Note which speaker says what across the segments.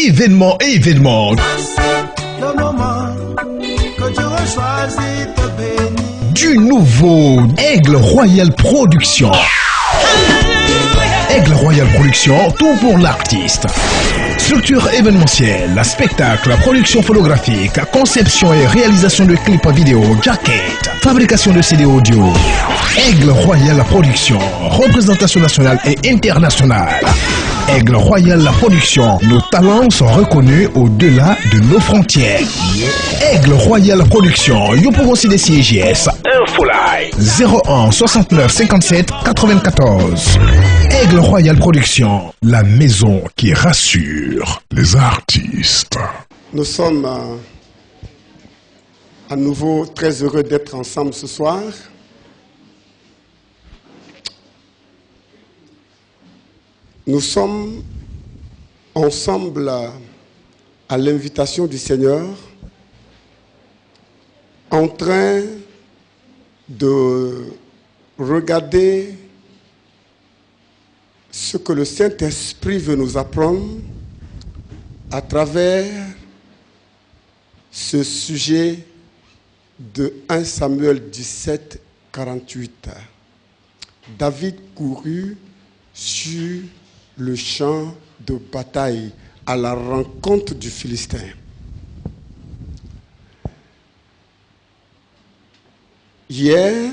Speaker 1: Événement.
Speaker 2: Le moment que Dieu a choisi de bénir.
Speaker 1: Du nouveau Aigle Royal Production. Aigle Royal Production, tout pour l'artiste. Structure événementielle, spectacle, production photographique, conception et réalisation de clips vidéo, jacket, fabrication de CD audio. Aigle Royal Production, représentation nationale et internationale. Aigle Royal Production, nos talents sont reconnus au-delà de nos frontières. Aigle Royal Production, yo pour aussi des CGS. Infoline 01 69 57 94. Aigle Royal Production, la maison qui rassure les artistes.
Speaker 3: Nous sommes à nouveau très heureux d'être ensemble ce soir. Nous sommes ensemble à l'invitation du Seigneur, en train de regarder ce que le Saint-Esprit veut nous apprendre à travers ce sujet de 1 Samuel 17, 48. David courut sur le champ de bataille à la rencontre du Philistin. Hier,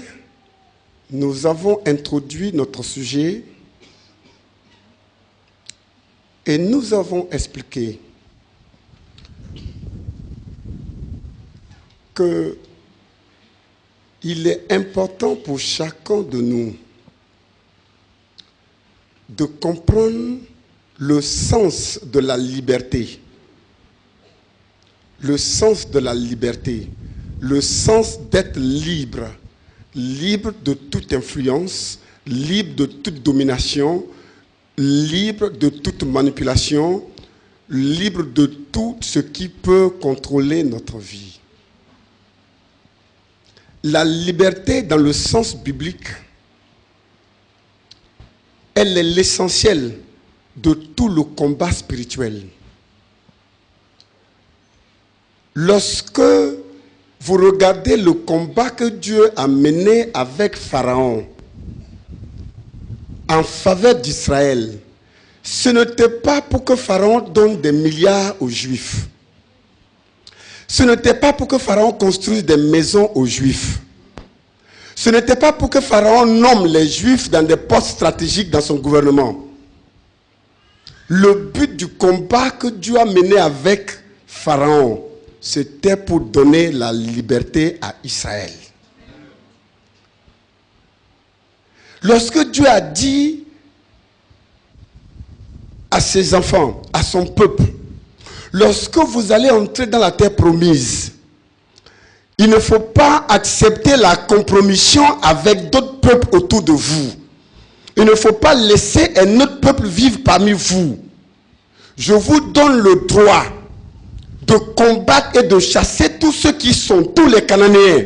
Speaker 3: nous avons introduit notre sujet et nous avons expliqué qu'il est important pour chacun de nous de comprendre le sens de la liberté. Le sens de la liberté. Le sens d'être libre. Libre de toute influence, libre de toute domination, libre de toute manipulation, libre de tout ce qui peut contrôler notre vie. La liberté dans le sens biblique, elle est l'essentiel de tout le combat spirituel. Lorsque vous regardez le combat que Dieu a mené avec Pharaon en faveur d'Israël, ce n'était pas pour que Pharaon donne des milliards aux Juifs. Ce n'était pas pour que Pharaon construise des maisons aux Juifs. Ce n'était pas pour que Pharaon nomme les Juifs dans des postes stratégiques dans son gouvernement. Le but du combat que Dieu a mené avec Pharaon, c'était pour donner la liberté à Israël. Lorsque Dieu a dit à ses enfants, à son peuple, lorsque vous allez entrer dans la terre promise, il ne faut pas accepter la compromission avec d'autres peuples autour de vous. Il ne faut pas laisser un autre peuple vivre parmi vous. Je vous donne le droit de combattre et de chasser tous ceux qui sont, tous les Cananéens.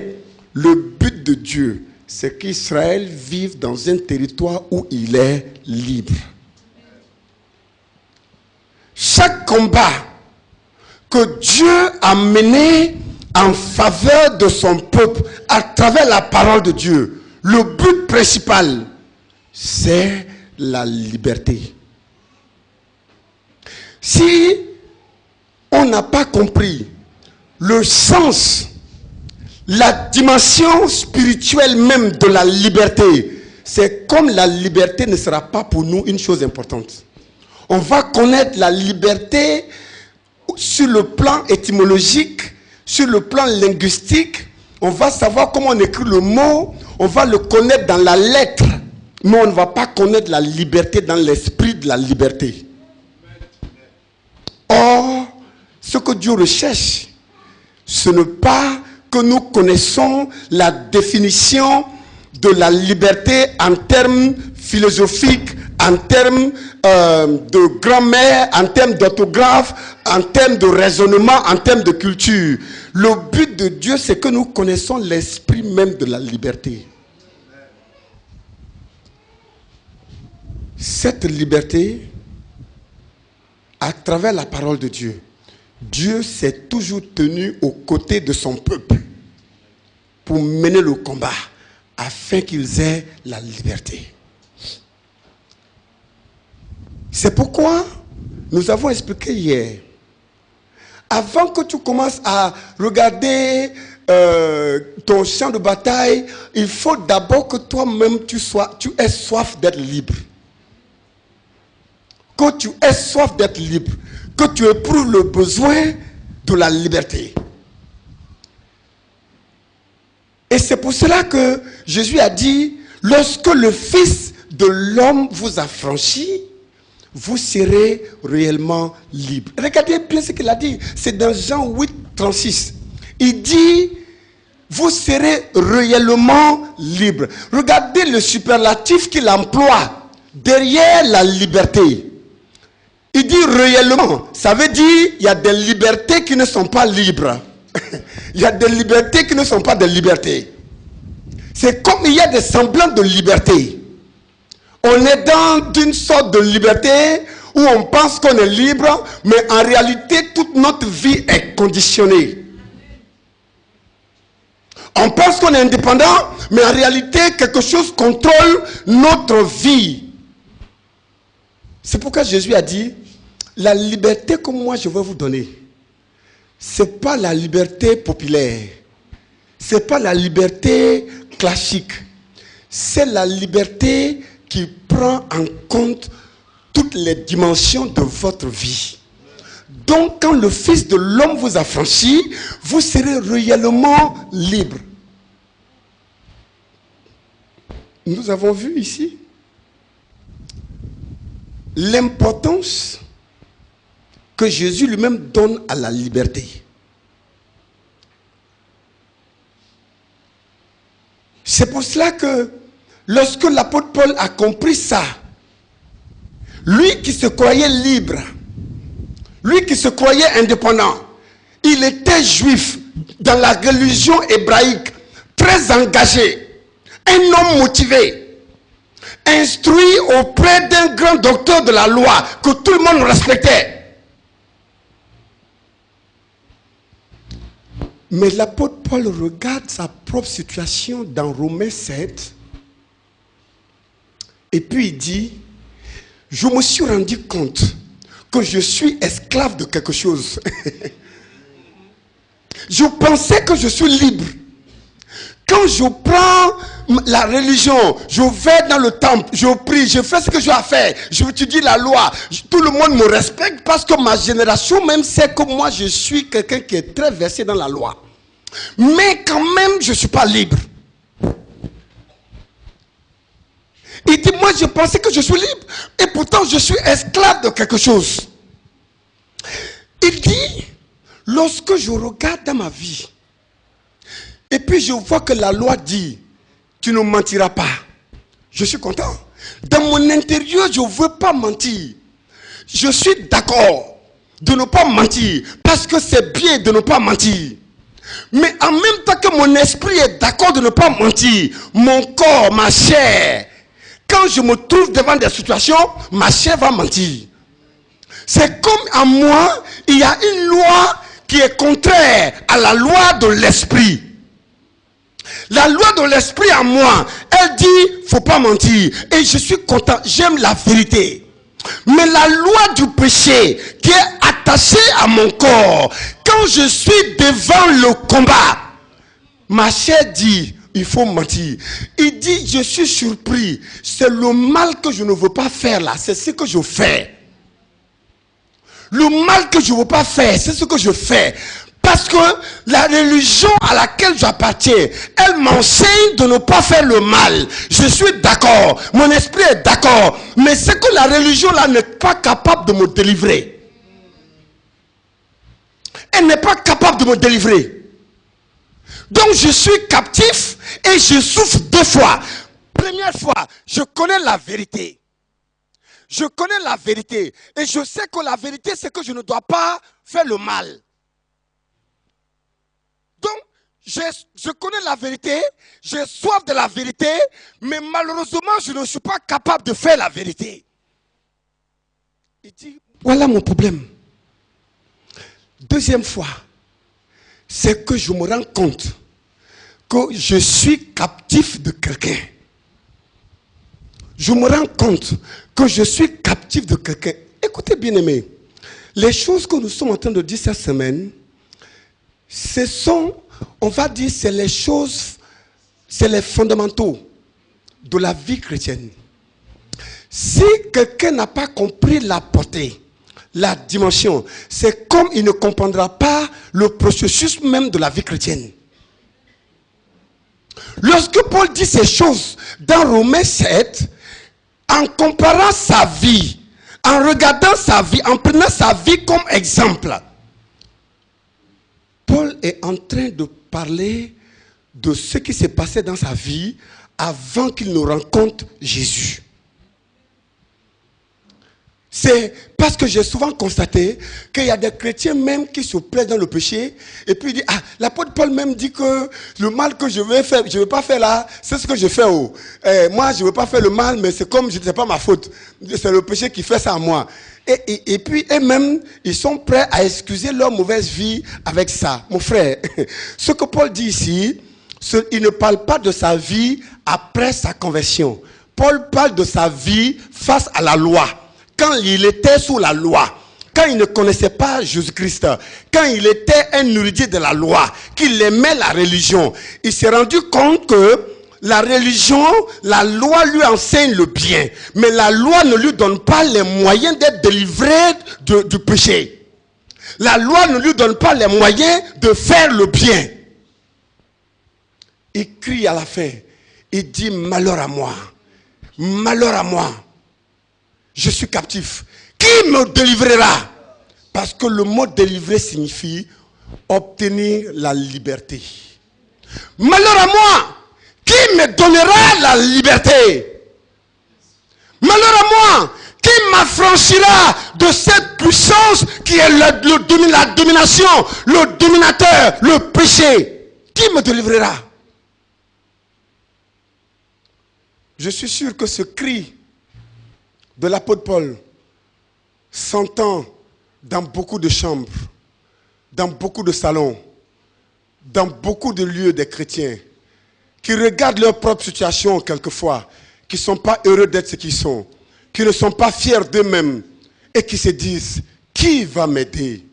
Speaker 3: Le but de Dieu, c'est qu'Israël vive dans un territoire où il est libre. Chaque combat que Dieu a mené en faveur de son peuple à travers la parole de Dieu, le but principal, c'est la liberté. Si on n'a pas compris le sens, la dimension spirituelle même de la liberté, c'est comme la liberté ne sera pas pour nous une chose importante. On va connaître la liberté sur le plan étymologique, sur le plan linguistique. On va savoir comment on écrit le mot, on va le connaître dans la lettre, mais on ne va pas connaître la liberté dans l'esprit de la liberté. Or, ce que Dieu recherche, ce n'est pas que nous connaissons la définition de la liberté en termes philosophiques, en termes de grammaire, en termes d'orthographe, en termes de raisonnement, en termes de culture. Le but de Dieu, c'est que nous connaissons l'esprit même de la liberté. Cette liberté, à travers la parole de Dieu, Dieu s'est toujours tenu aux côtés de son peuple pour mener le combat afin qu'ils aient la liberté. C'est pourquoi nous avons expliqué hier, avant que tu commences à regarder ton champ de bataille, il faut d'abord que toi-même tu aies soif d'être libre. Que tu aies soif d'être libre, que tu éprouves le besoin de la liberté. Et c'est pour cela que Jésus a dit, lorsque le Fils de l'homme vous affranchit, vous serez réellement libre. Regardez bien ce qu'il a dit, c'est dans Jean 8, 36. Il dit, vous serez réellement libre. Regardez le superlatif qu'il emploie derrière la liberté. Il dit réellement, ça veut dire il y a des libertés qui ne sont pas libres. Il y a des libertés qui ne sont pas des libertés. C'est comme il y a des semblants de liberté. On est dans une sorte de liberté où on pense qu'on est libre, mais en réalité, toute notre vie est conditionnée. On pense qu'on est indépendant, mais en réalité, quelque chose contrôle notre vie. C'est pourquoi Jésus a dit, la liberté que moi je veux vous donner, ce n'est pas la liberté populaire, ce n'est pas la liberté classique, c'est la liberté qui prend en compte toutes les dimensions de votre vie. Donc quand le Fils de l'homme vous affranchit, vous serez réellement libre. Nous avons vu ici l'importance que Jésus lui-même donne à la liberté. C'est pour cela que lorsque l'apôtre Paul a compris ça, lui qui se croyait libre, lui qui se croyait indépendant, il était juif dans la religion hébraïque, très engagé, un homme motivé, instruit auprès d'un grand docteur de la loi que tout le monde respectait. Mais l'apôtre Paul regarde sa propre situation dans Romains 7 et puis il dit, je me suis rendu compte que je suis esclave de quelque chose. Je pensais que je suis libre. Quand je prends la religion, je vais dans le temple, je prie, je fais ce que je dois faire, je étudie la loi, tout le monde me respecte parce que ma génération même sait que moi je suis quelqu'un qui est très versé dans la loi. Mais quand même, je ne suis pas libre. Il dit, moi je pensais que je suis libre et pourtant je suis esclave de quelque chose. Il dit, lorsque je regarde dans ma vie, et puis je vois que la loi dit, tu ne mentiras pas. Je suis content. Dans mon intérieur, je ne veux pas mentir. Je suis d'accord de ne pas mentir, parce que c'est bien de ne pas mentir. Mais en même temps que mon esprit est d'accord de ne pas mentir, mon corps, ma chair, quand je me trouve devant des situations, ma chair va mentir. C'est comme en moi, il y a une loi qui est contraire à la loi de l'esprit. La loi de l'esprit en moi, elle dit, il ne faut pas mentir. Et je suis content, j'aime la vérité. Mais la loi du péché qui est attachée à mon corps, quand je suis devant le combat, ma chair dit, il faut mentir. Il dit, je suis surpris. C'est le mal que je ne veux pas faire là, c'est ce que je fais. Le mal que je ne veux pas faire, c'est ce que je fais. Parce que la religion à laquelle j'appartiens, elle m'enseigne de ne pas faire le mal. Je suis d'accord, mon esprit est d'accord. Mais c'est que la religion là n'est pas capable de me délivrer. Elle n'est pas capable de me délivrer. Donc je suis captif et je souffre deux fois. Première fois, je connais la vérité. Je connais la vérité. Et je sais que la vérité, c'est que je ne dois pas faire le mal. Donc, je connais la vérité, j'ai soif de la vérité, mais malheureusement, je ne suis pas capable de faire la vérité. Il dit, Voilà mon problème. Deuxième fois, c'est que je me rends compte que je suis captif de quelqu'un. Je me rends compte que je suis captif de quelqu'un. Écoutez bien aimés, les choses que nous sommes en train de dire cette semaine, ce sont, on va dire, c'est les choses, c'est les fondamentaux de la vie chrétienne. Si quelqu'un n'a pas compris la portée, la dimension, c'est comme il ne comprendra pas le processus même de la vie chrétienne. Lorsque Paul dit ces choses dans Romains 7, en comparant sa vie, en regardant sa vie, en prenant sa vie comme exemple, Paul est en train de parler de ce qui s'est passé dans sa vie avant qu'il ne rencontre Jésus. C'est parce que j'ai souvent constaté qu'il y a des chrétiens même qui se plaisent dans le péché et puis ils disent, ah, l'apôtre Paul même dit que le mal que je vais faire, je ne veux pas faire là, c'est ce que je fais. Moi, je ne veux pas faire le mal, mais c'est comme, c'est pas ma faute. C'est le péché qui fait ça à moi. Et puis, eux-mêmes, ils sont prêts à excuser leur mauvaise vie avec ça. Mon frère, ce que Paul dit ici, il ne parle pas de sa vie après sa conversion. Paul parle de sa vie face à la loi. Quand il était sous la loi, quand il ne connaissait pas Jésus-Christ, quand il était un érudit de la loi, qu'il aimait la religion, il s'est rendu compte que la religion, la loi lui enseigne le bien, mais la loi ne lui donne pas les moyens d'être délivré du péché. La loi ne lui donne pas les moyens de faire le bien. Il crie à la fin, il dit malheur à moi, malheur à moi. Je suis captif. Qui me délivrera? Parce que le mot délivrer signifie obtenir la liberté. Malheur à moi. Qui me donnera la liberté? Malheur à moi. Qui m'affranchira de cette puissance qui est la domination, le dominateur, le péché? Qui me délivrera? Je suis sûr que ce cri de l'apôtre Paul s'entend dans beaucoup de chambres, dans beaucoup de salons, dans beaucoup de lieux des chrétiens qui regardent leur propre situation quelquefois, qui ne sont pas heureux d'être ce qu'ils sont, qui ne sont pas fiers d'eux-mêmes et qui se disent, qui va m'aider?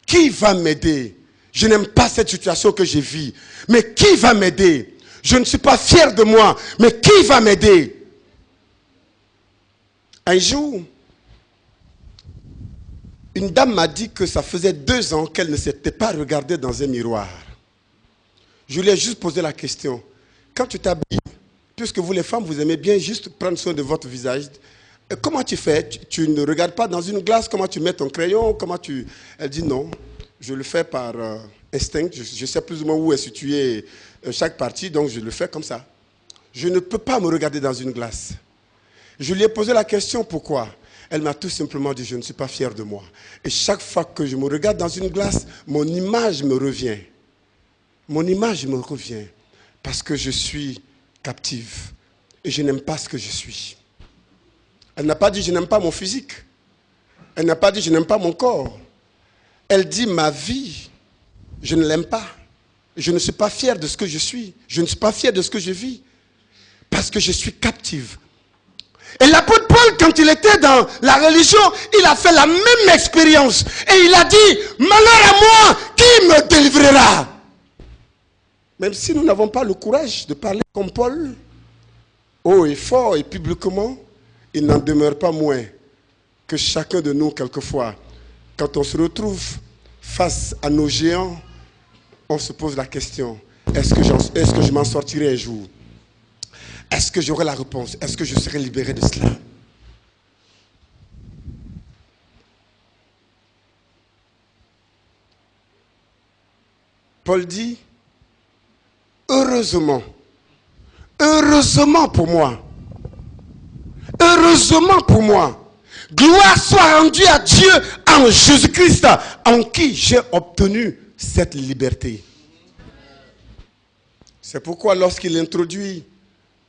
Speaker 3: Qui va m'aider? Je n'aime pas cette situation que je vis, mais qui va m'aider? Je ne suis pas fier de moi, mais qui va m'aider? Un jour, une dame m'a dit que ça faisait 2 ans qu'elle ne s'était pas regardée dans un miroir. Je lui ai juste posé la question. Quand tu t'habilles, puisque vous les femmes, vous aimez bien juste prendre soin de votre visage, comment tu fais? Tu ne regardes pas dans une glace? Comment tu mets ton crayon? Elle dit non, je le fais par instinct. Je sais plus ou moins où est située chaque partie, donc je le fais comme ça. Je ne peux pas me regarder dans une glace. Je lui ai posé la question, pourquoi? Elle m'a tout simplement dit, je ne suis pas fier de moi. Et chaque fois que je me regarde dans une glace, mon image me revient. Mon image me revient. Parce que je suis captive. Et je n'aime pas ce que je suis. Elle n'a pas dit, je n'aime pas mon physique. Elle n'a pas dit, je n'aime pas mon corps. Elle dit, ma vie, je ne l'aime pas. Je ne suis pas fier de ce que je suis. Je ne suis pas fier de ce que je vis. Parce que je suis captive. Et l'apôtre Paul, quand il était dans la religion, il a fait la même expérience. Et il a dit, malheur à moi, qui me délivrera? Même si nous n'avons pas le courage de parler comme Paul, haut et fort et publiquement, il n'en demeure pas moins que chacun de nous, quelquefois, quand on se retrouve face à nos géants, on se pose la question, est-ce que je m'en sortirai un jour? Est-ce que j'aurai la réponse? Est-ce que je serai libéré de cela? Paul dit, heureusement pour moi, heureusement pour moi, gloire soit rendue à Dieu en Jésus-Christ, en qui j'ai obtenu cette liberté. C'est pourquoi lorsqu'il introduit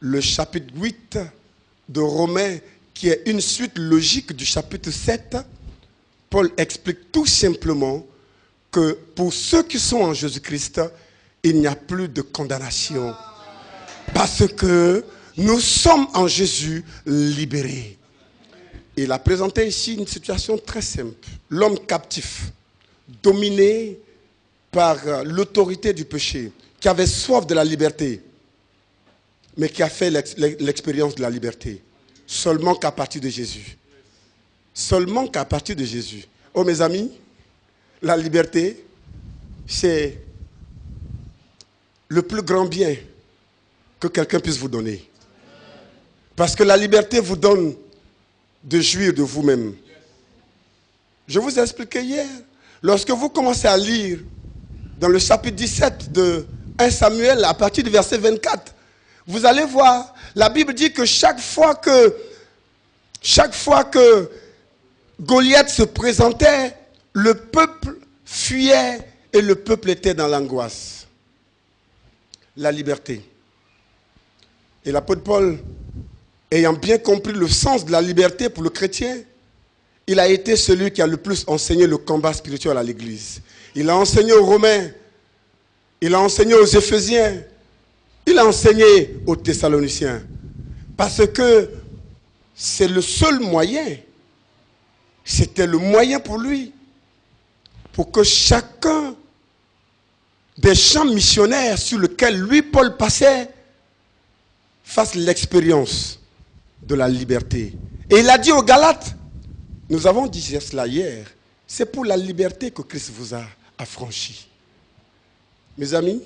Speaker 3: le chapitre 8 de Romains, qui est une suite logique du chapitre 7, Paul explique tout simplement que pour ceux qui sont en Jésus-Christ, il n'y a plus de condamnation. Parce que nous sommes en Jésus libérés. Il a présenté ici une situation très simple. L'homme captif, dominé par l'autorité du péché, qui avait soif de la liberté, mais qui a fait l'expérience de la liberté. Seulement qu'à partir de Jésus. Seulement qu'à partir de Jésus. Oh mes amis, la liberté, c'est le plus grand bien que quelqu'un puisse vous donner. Parce que la liberté vous donne de jouir de vous-même. Je vous ai expliqué hier, lorsque vous commencez à lire dans le chapitre 17 de 1 Samuel, à partir du verset 24, vous allez voir, la Bible dit que chaque fois que Goliath se présentait, le peuple fuyait et le peuple était dans l'angoisse. La liberté. Et l'apôtre Paul, ayant bien compris le sens de la liberté pour le chrétien, il a été celui qui a le plus enseigné le combat spirituel à l'Église. Il a enseigné aux Romains, il a enseigné aux Éphésiens, il a enseigné aux Thessaloniciens. Parce que c'est le seul moyen, c'était le moyen pour lui, pour que chacun des champs missionnaires sur lesquels lui, Paul, passait, fasse l'expérience de la liberté. Et il a dit aux Galates, nous avons dit cela hier, c'est pour la liberté que Christ vous a affranchis. Mes amis,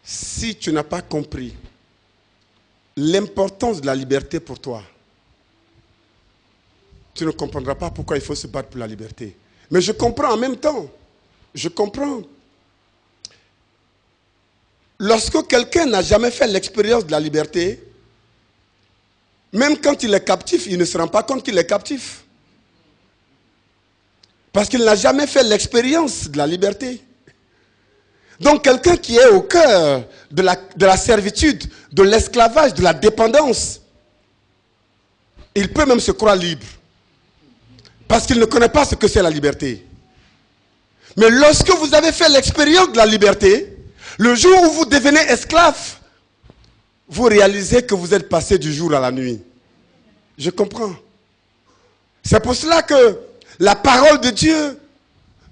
Speaker 3: si tu n'as pas compris l'importance de la liberté pour toi, tu ne comprendras pas pourquoi il faut se battre pour la liberté. Mais je comprends en même temps. Je comprends. Lorsque quelqu'un n'a jamais fait l'expérience de la liberté, même quand il est captif, il ne se rend pas compte qu'il est captif. Parce qu'il n'a jamais fait l'expérience de la liberté. Donc quelqu'un qui est au cœur de la servitude, de l'esclavage, de la dépendance, il peut même se croire libre. Parce qu'il ne connaît pas ce que c'est la liberté. Mais lorsque vous avez fait l'expérience de la liberté, le jour où vous devenez esclave, vous réalisez que vous êtes passé du jour à la nuit. Je comprends. C'est pour cela que la parole de Dieu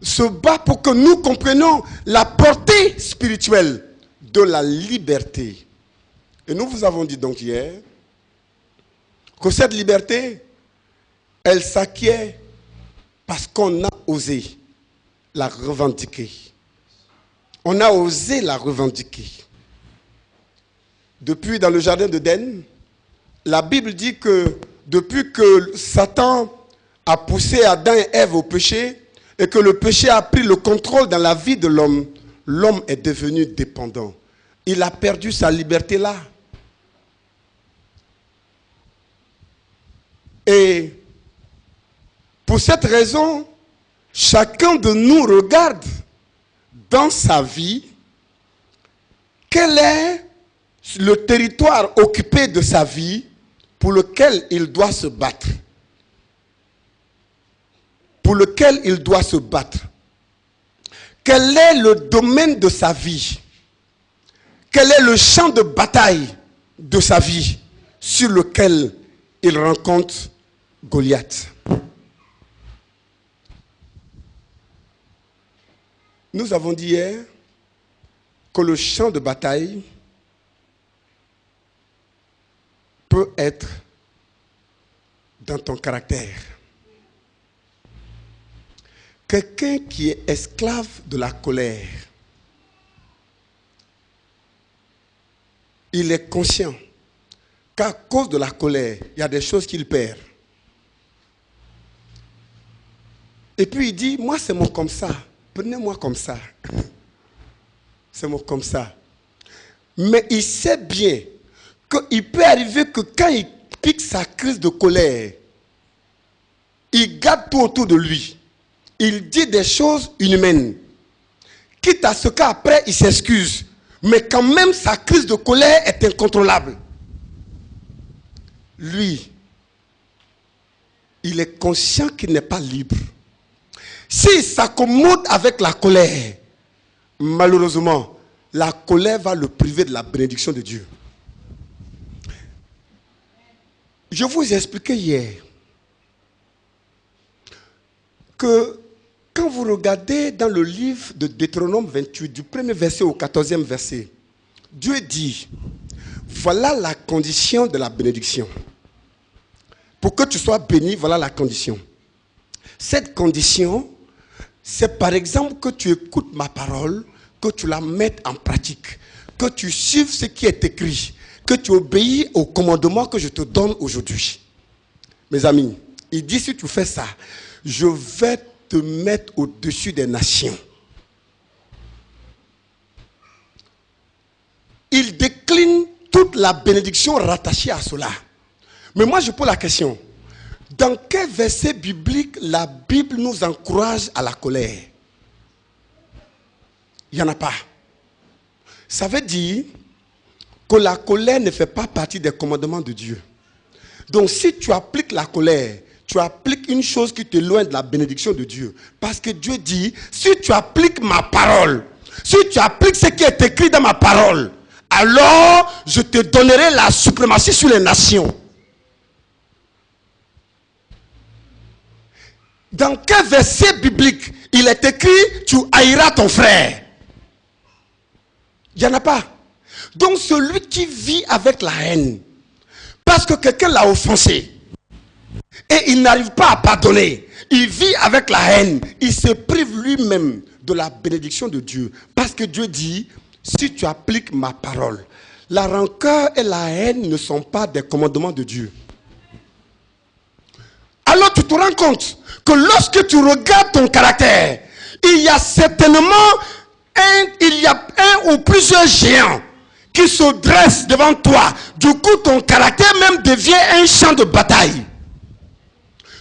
Speaker 3: se bat pour que nous comprenions la portée spirituelle de la liberté. Et nous vous avons dit donc hier que cette liberté, elle s'acquiert parce qu'on a osé la revendiquer. On a osé la revendiquer. Depuis dans le jardin d'Éden, la Bible dit que depuis que Satan a poussé Adam et Ève au péché et que le péché a pris le contrôle dans la vie de l'homme, l'homme est devenu dépendant. Il a perdu sa liberté là. Et pour cette raison, chacun de nous regarde dans sa vie quel est le territoire occupé de sa vie pour lequel il doit se battre. Pour lequel il doit se battre. Quel est le domaine de sa vie? Quel est le champ de bataille de sa vie sur lequel il rencontre Goliath? Nous avons dit hier que le champ de bataille peut être dans ton caractère. Quelqu'un qui est esclave de la colère, il est conscient qu'à cause de la colère, il y a des choses qu'il perd. Et puis il dit, moi c'est mon comme ça, prenez-moi comme ça. C'est mon comme ça. Mais il sait bien qu'il peut arriver que quand il pique sa crise de colère, il garde tout autour de lui. Il dit des choses inhumaines. Quitte à ce qu'après il s'excuse. Mais quand même sa crise de colère est incontrôlable. Lui, il est conscient qu'il n'est pas libre. S'il s'accommode avec la colère, malheureusement, la colère va le priver de la bénédiction de Dieu. Je vous ai expliqué hier que quand vous regardez dans le livre de Deutéronome 28, du 1er verset au 14e verset, Dieu dit, voilà la condition de la bénédiction. Pour que tu sois béni, voilà la condition. Cette condition, c'est par exemple que tu écoutes ma parole, que tu la mettes en pratique, que tu suives ce qui est écrit, que tu obéis au commandement que je te donne aujourd'hui. Mes amis, il dit si tu fais ça, je vais te mettre au-dessus des nations. Il décline toute la bénédiction rattachée à cela. Mais moi je pose la question, dans quel verset biblique la Bible nous encourage à la colère? Il n'y en a pas. Ça veut dire que la colère ne fait pas partie des commandements de Dieu. Donc si tu appliques la colère, tu appliques une chose qui t'éloigne de la bénédiction de Dieu. Parce que Dieu dit, si tu appliques ma parole, si tu appliques ce qui est écrit dans ma parole, alors je te donnerai la suprématie sur les nations. Dans quel verset biblique il est écrit, tu haïras ton frère? Il n'y en a pas. Donc celui qui vit avec la haine, parce que quelqu'un l'a offensé, et il n'arrive pas à pardonner, il vit avec la haine, il se prive lui-même de la bénédiction de Dieu. Parce que Dieu dit, si tu appliques ma parole, la rancœur et la haine ne sont pas des commandements de Dieu. Alors tu te rends compte que lorsque tu regardes ton caractère, il y a certainement un ou plusieurs géants qui se dressent devant toi. Du coup, ton caractère même devient un champ de bataille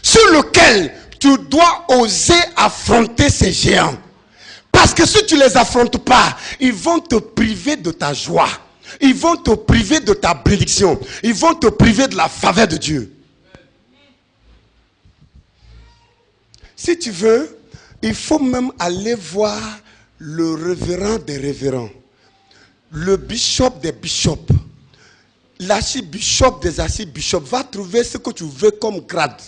Speaker 3: sur lequel tu dois oser affronter ces géants. Parce que si tu ne les affrontes pas, ils vont te priver de ta joie. Ils vont te priver de ta bénédiction. Ils vont te priver de la faveur de Dieu. Si tu veux, il faut même aller voir le révérend des révérends, le bishop des bishops, l'archibishop des archibishops. Va trouver ce que tu veux comme grade.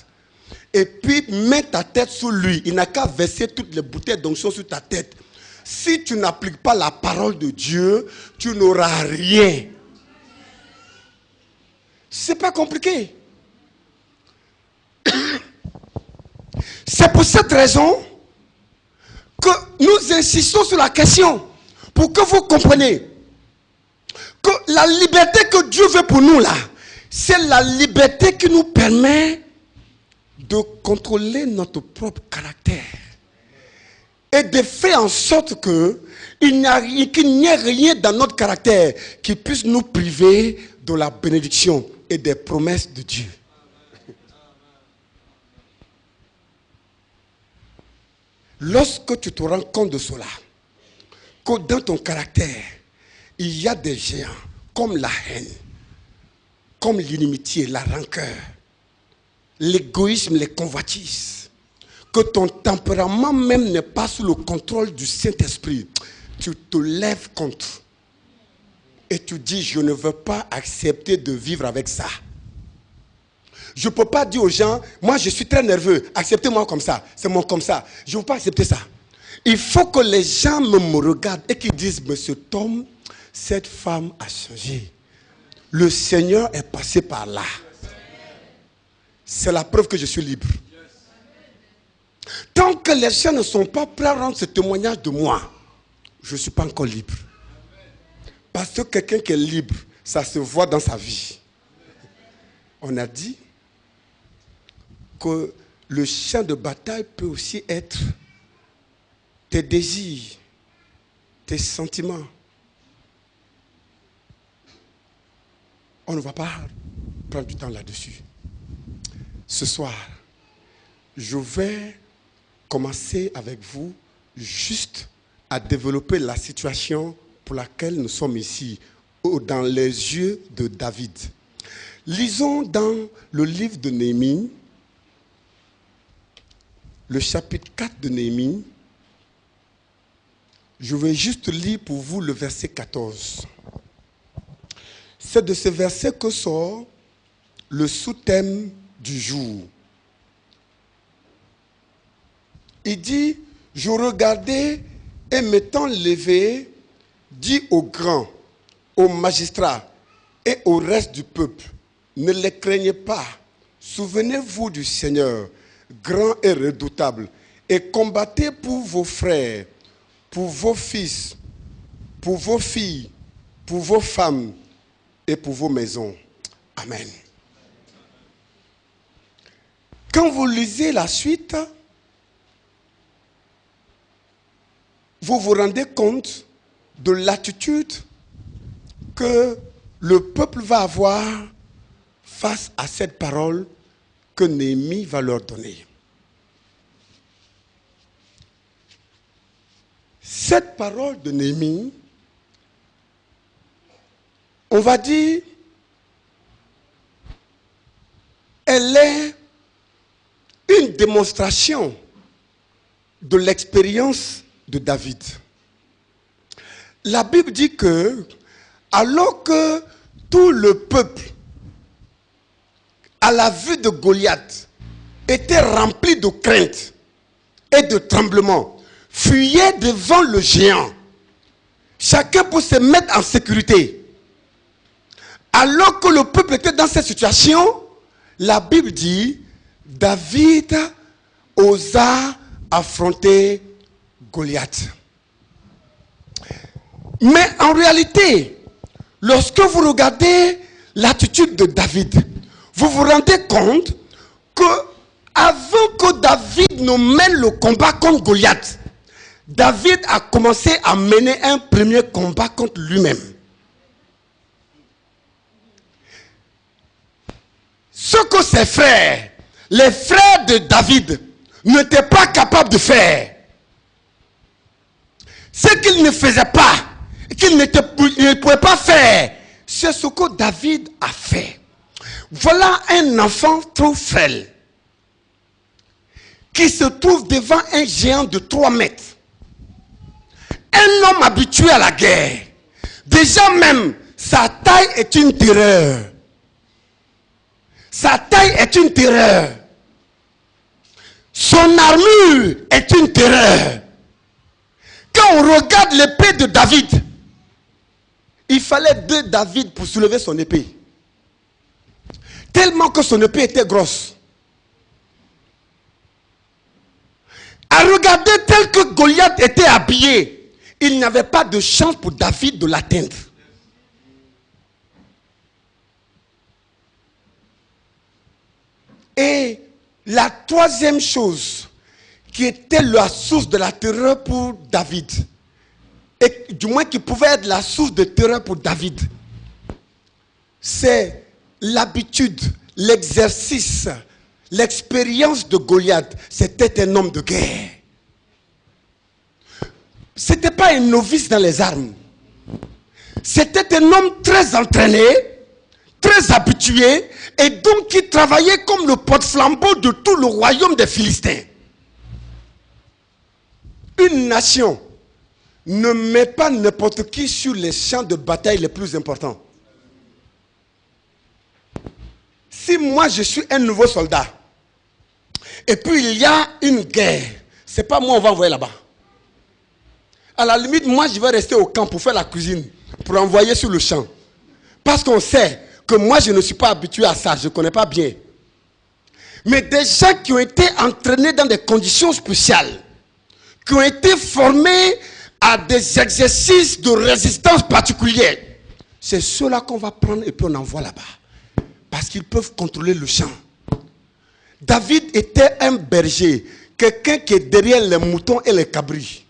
Speaker 3: Et puis, mets ta tête sous lui. Il n'a qu'à verser toutes les bouteilles d'onction sur ta tête. Si tu n'appliques pas la parole de Dieu, tu n'auras rien. C'est pas compliqué. C'est pour cette raison que nous insistons sur la question, pour que vous compreniez que la liberté que Dieu veut pour nous là, c'est la liberté qui nous permet de contrôler notre propre caractère et de faire en sorte qu'il n'y ait rien dans notre caractère qui puisse nous priver de la bénédiction et des promesses de Dieu. Lorsque tu te rends compte de cela, que dans ton caractère, il y a des géants comme la haine, comme l'inimitié, la rancœur, l'égoïsme, les convoitises, que ton tempérament même n'est pas sous le contrôle du Saint-Esprit, tu te lèves contre et tu dis, je ne veux pas accepter de vivre avec ça. Je ne peux pas dire aux gens, moi je suis très nerveux, acceptez-moi comme ça, c'est mon comme ça. Je ne veux pas accepter ça. Il faut que les gens me regardent et qu'ils disent, monsieur Tom, cette femme a changé. Le Seigneur est passé par là. C'est la preuve que je suis libre. Tant que les gens ne sont pas prêts à rendre ce témoignage de moi, je ne suis pas encore libre. Parce que quelqu'un qui est libre, ça se voit dans sa vie. On a dit que le champ de bataille peut aussi être tes désirs, tes sentiments. On ne va pas prendre du temps là-dessus. Ce soir, je vais commencer avec vous juste à développer la situation pour laquelle nous sommes ici, dans les yeux de David. Lisons dans le livre de Néhémie, le chapitre 4 de Néhémie. Je vais juste lire pour vous le verset 14. C'est de ce verset que sort le sous-thème du jour. Il dit, je regardais et m'étant levé, dit aux grands, aux magistrats et au reste du peuple, ne les craignez pas, souvenez-vous du Seigneur, grand et redoutable, et combattez pour vos frères, pour vos fils, pour vos filles, pour vos femmes et pour vos maisons. Amen. Quand vous lisez la suite, vous vous rendez compte de l'attitude que le peuple va avoir face à cette parole que Néhémie va leur donner. Cette parole de Néhémie, on va dire, elle est une démonstration de l'expérience de David. La Bible dit que, alors que tout le peuple, à la vue de Goliath, était rempli de crainte et de tremblement, fuyait devant le géant, chacun pour se mettre en sécurité. Alors que le peuple était dans cette situation, la Bible dit, David osa affronter Goliath. Mais en réalité, lorsque vous regardez l'attitude de David, vous vous rendez compte que avant que David ne mène le combat contre Goliath, David a commencé à mener un premier combat contre lui-même. Ce que ses frères, les frères de David, n'étaient pas capables de faire, ce qu'ils ne faisaient pas, qu'ils ne pouvaient pas faire, c'est ce que David a fait. Voilà un enfant trop frêle qui se trouve devant un géant de 3 mètres. Un homme habitué à la guerre. Déjà même, sa taille est une terreur. Sa taille est une terreur. Son armure est une terreur. Quand on regarde l'épée de David, il fallait 2 David pour soulever son épée. Tellement que son épée était grosse. À regarder tel que Goliath était habillé, il n'y avait pas de chance pour David de l'atteindre. Et la troisième chose qui était la source de la terreur pour David, et du moins qui pouvait être la source de terreur pour David, c'est l'habitude, l'exercice, l'expérience de Goliath. C'était un homme de guerre. Ce n'était pas un novice dans les armes. C'était un homme très entraîné, très habitué, et donc qui travaillait comme le porte-flambeau de tout le royaume des Philistins. Une nation ne met pas n'importe qui sur les champs de bataille les plus importants. Si moi je suis un nouveau soldat, et puis il y a une guerre, c'est pas moi on va envoyer là-bas. À la limite, moi je vais rester au camp pour faire la cuisine, pour envoyer sur le champ. Parce qu'on sait que moi je ne suis pas habitué à ça, je ne connais pas bien. Mais des gens qui ont été entraînés dans des conditions spéciales, qui ont été formés à des exercices de résistance particuliers, c'est ceux-là qu'on va prendre et puis on envoie là-bas. Parce qu'ils peuvent contrôler le champ. David était un berger, quelqu'un qui est derrière les moutons et les cabris.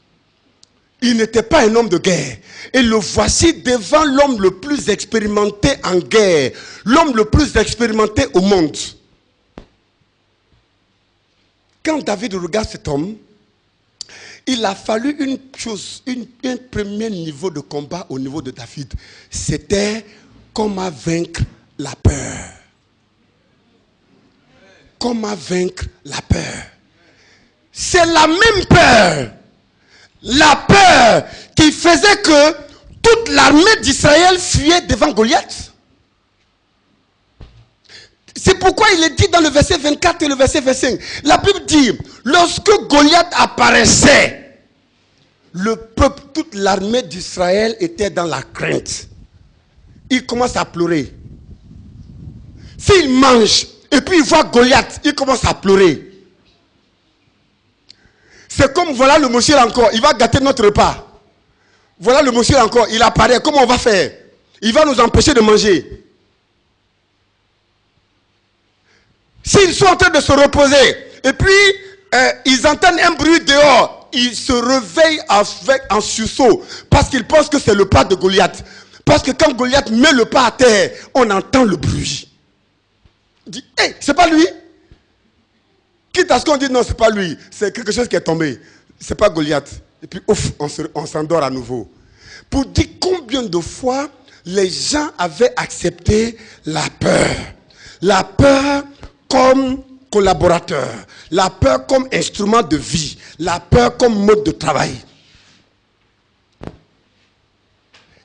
Speaker 3: Il n'était pas un homme de guerre. Et le voici devant l'homme le plus expérimenté en guerre, l'homme le plus expérimenté au monde. Quand David regarde cet homme, il a fallu une chose, un premier niveau de combat au niveau de David. C'était comment vaincre la peur. Comment vaincre la peur. c'est la même peur. La peur qui faisait que toute l'armée d'Israël fuyait devant Goliath. C'est pourquoi il est dit dans le verset 24 et le verset 25. La Bible dit, lorsque Goliath apparaissait, le peuple, toute l'armée d'Israël était dans la crainte. Il commence à pleurer. S'il mange et puis il voit Goliath, il commence à pleurer. C'est comme, voilà le monsieur encore, il va gâter notre repas. Voilà le monsieur encore, il apparaît, comment on va faire? Il va nous empêcher de manger. S'ils sont en train de se reposer, et puis ils entendent un bruit dehors, ils se réveillent en sursaut, parce qu'ils pensent que c'est le pas de Goliath. Parce que quand Goliath met le pas à terre, on entend le bruit. On dit, hé, c'est pas lui. Quitte à ce qu'on dit, non, c'est pas lui, c'est quelque chose qui est tombé. C'est pas Goliath. Et puis, ouf, on s'endort à nouveau. Pour dire combien de fois les gens avaient accepté la peur. La peur comme collaborateur. La peur comme instrument de vie. La peur comme mode de travail.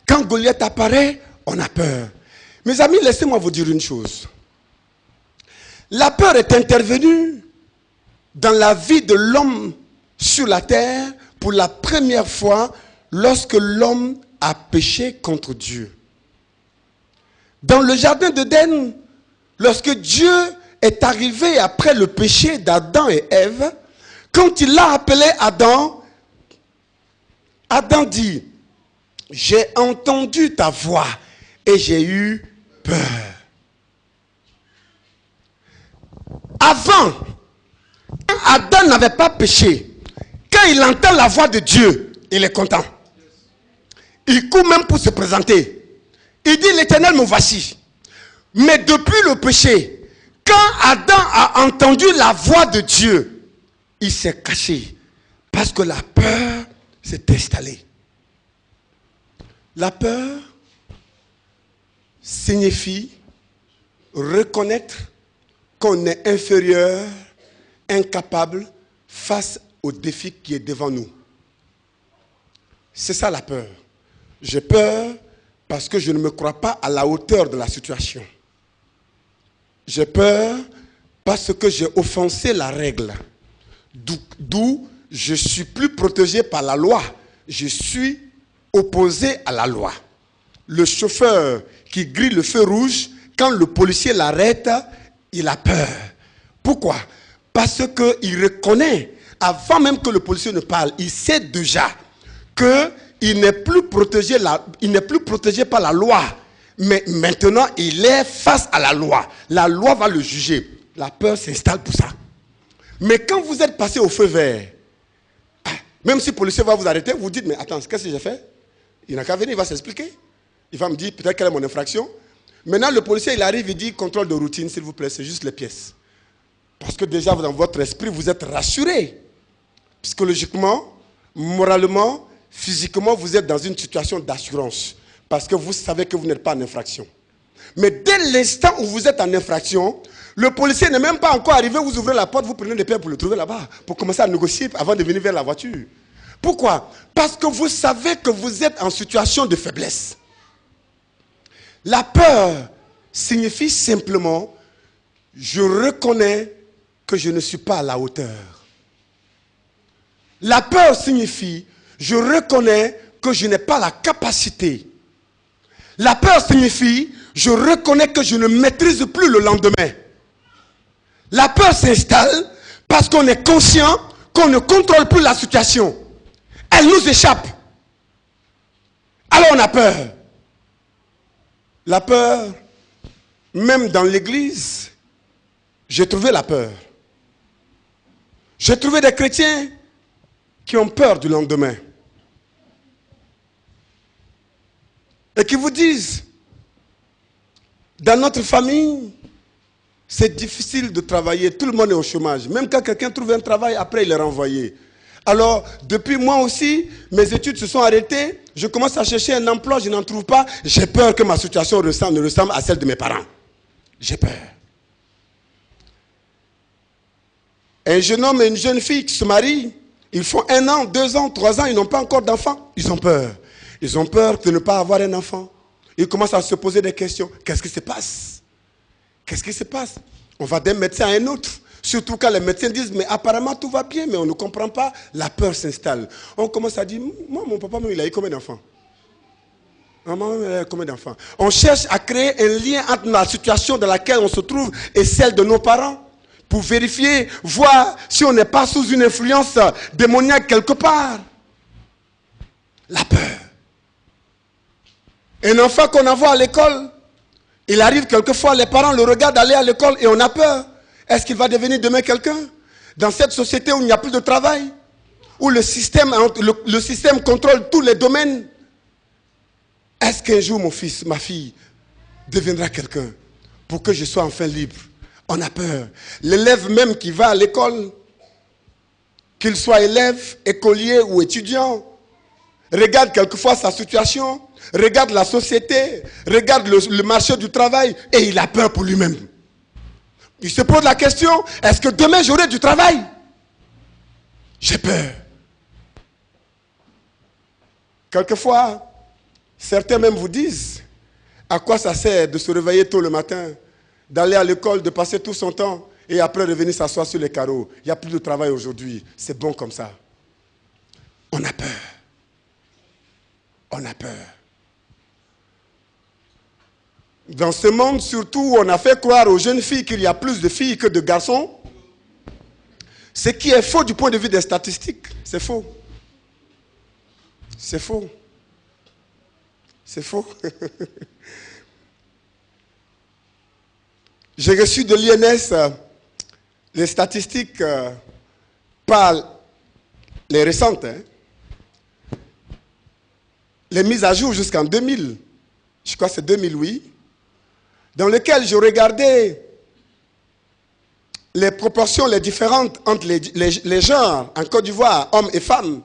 Speaker 3: Quand Goliath apparaît, on a peur. Mes amis, laissez-moi vous dire une chose. La peur est intervenue dans la vie de l'homme sur la terre pour la première fois lorsque l'homme a péché contre Dieu. Dans le jardin d'Éden, lorsque Dieu est arrivé après le péché d'Adam et Ève, quand il a appelé Adam, Adam dit, j'ai entendu ta voix et j'ai eu peur. Avant, Adam n'avait pas péché. Quand il entend la voix de Dieu, il est content. Il court même pour se présenter. Il dit, l'Éternel me voici. Mais depuis le péché, quand Adam a entendu la voix de Dieu, il s'est caché. Parce que la peur s'est installée. La peur signifie reconnaître qu'on est inférieur, incapable face au défi qui est devant nous. C'est ça la peur. J'ai peur parce que je ne me crois pas à la hauteur de la situation. J'ai peur parce que j'ai offensé la règle. D'où je suis plus protégé par la loi. Je suis opposé à la loi. Le chauffeur qui grille le feu rouge, quand le policier l'arrête, il a peur. Pourquoi? Parce qu'il reconnaît, avant même que le policier ne parle, il sait déjà qu'il n'est plus protégé, par la loi. Mais maintenant, il est face à la loi. La loi va le juger. La peur s'installe pour ça. Mais quand vous êtes passé au feu vert, même si le policier va vous arrêter, vous dites, mais attends, qu'est-ce que j'ai fait? Il n'a qu'à venir, il va s'expliquer. Il va me dire peut-être quelle est mon infraction. Maintenant, le policier, il arrive, il dit, contrôle de routine, s'il vous plaît, c'est juste les pièces. Parce que déjà, dans votre esprit, vous êtes rassuré. Psychologiquement, moralement, physiquement, vous êtes dans une situation d'assurance. Parce que vous savez que vous n'êtes pas en infraction. Mais dès l'instant où vous êtes en infraction, le policier n'est même pas encore arrivé, vous ouvrez la porte, vous prenez des pierres pour le trouver là-bas, pour commencer à négocier avant de venir vers la voiture. Pourquoi? Parce que vous savez que vous êtes en situation de faiblesse. La peur signifie simplement, je reconnais que je ne suis pas à la hauteur. La peur signifie, je reconnais que je n'ai pas la capacité. La peur signifie, je reconnais que je ne maîtrise plus le lendemain. La peur s'installe parce qu'on est conscient qu'on ne contrôle plus la situation. Elle nous échappe. Alors on a peur. La peur, même dans l'église, j'ai trouvé la peur. J'ai trouvé des chrétiens qui ont peur du lendemain. Et qui vous disent, dans notre famille, c'est difficile de travailler, tout le monde est au chômage. Même quand quelqu'un trouve un travail, après il est renvoyé. Alors, depuis moi aussi, mes études se sont arrêtées, je commence à chercher un emploi, je n'en trouve pas. J'ai peur que ma situation ne ressemble à celle de mes parents. J'ai peur. Un jeune homme et une jeune fille qui se marient, ils font 1 an, 2 ans, 3 ans, ils n'ont pas encore d'enfant. Ils ont peur. Ils ont peur de ne pas avoir un enfant. Ils commencent à se poser des questions. Qu'est-ce qui se passe? Qu'est-ce qui se passe? On va d'un médecin à un autre. Surtout quand les médecins disent, mais apparemment tout va bien, mais on ne comprend pas. La peur s'installe. On commence à dire, moi, mon papa, il a eu combien d'enfants? Maman, il a eu combien d'enfants? On cherche à créer un lien entre la situation dans laquelle on se trouve et celle de nos parents. Pour vérifier, voir si on n'est pas sous une influence démoniaque quelque part. La peur. Un enfant qu'on envoie à l'école, il arrive quelquefois, les parents le regardent aller à l'école et on a peur. Est-ce qu'il va devenir demain quelqu'un? Dans cette société où il n'y a plus de travail, où le système contrôle tous les domaines, est-ce qu'un jour mon fils, ma fille, deviendra quelqu'un pour que je sois enfin libre? On a peur. L'élève même qui va à l'école, qu'il soit élève, écolier ou étudiant, regarde quelquefois sa situation, regarde la société, regarde le marché du travail et il a peur pour lui-même. Il se pose la question, est-ce que demain j'aurai du travail? J'ai peur. Quelquefois, certains même vous disent, à quoi ça sert de se réveiller tôt le matin, d'aller à l'école, de passer tout son temps et après revenir s'asseoir sur les carreaux. Il n'y a plus de travail aujourd'hui. C'est bon comme ça. On a peur. On a peur. Dans ce monde, surtout, on a fait croire aux jeunes filles qu'il y a plus de filles que de garçons. Ce qui est faux du point de vue des statistiques. C'est faux. C'est faux. C'est faux. J'ai reçu de l'INS les statistiques, pas les récentes, hein, les mises à jour jusqu'en 2000, je crois que c'est 2000, oui, dans lesquelles je regardais les proportions, les différentes entre les genres en Côte d'Ivoire, hommes et femmes.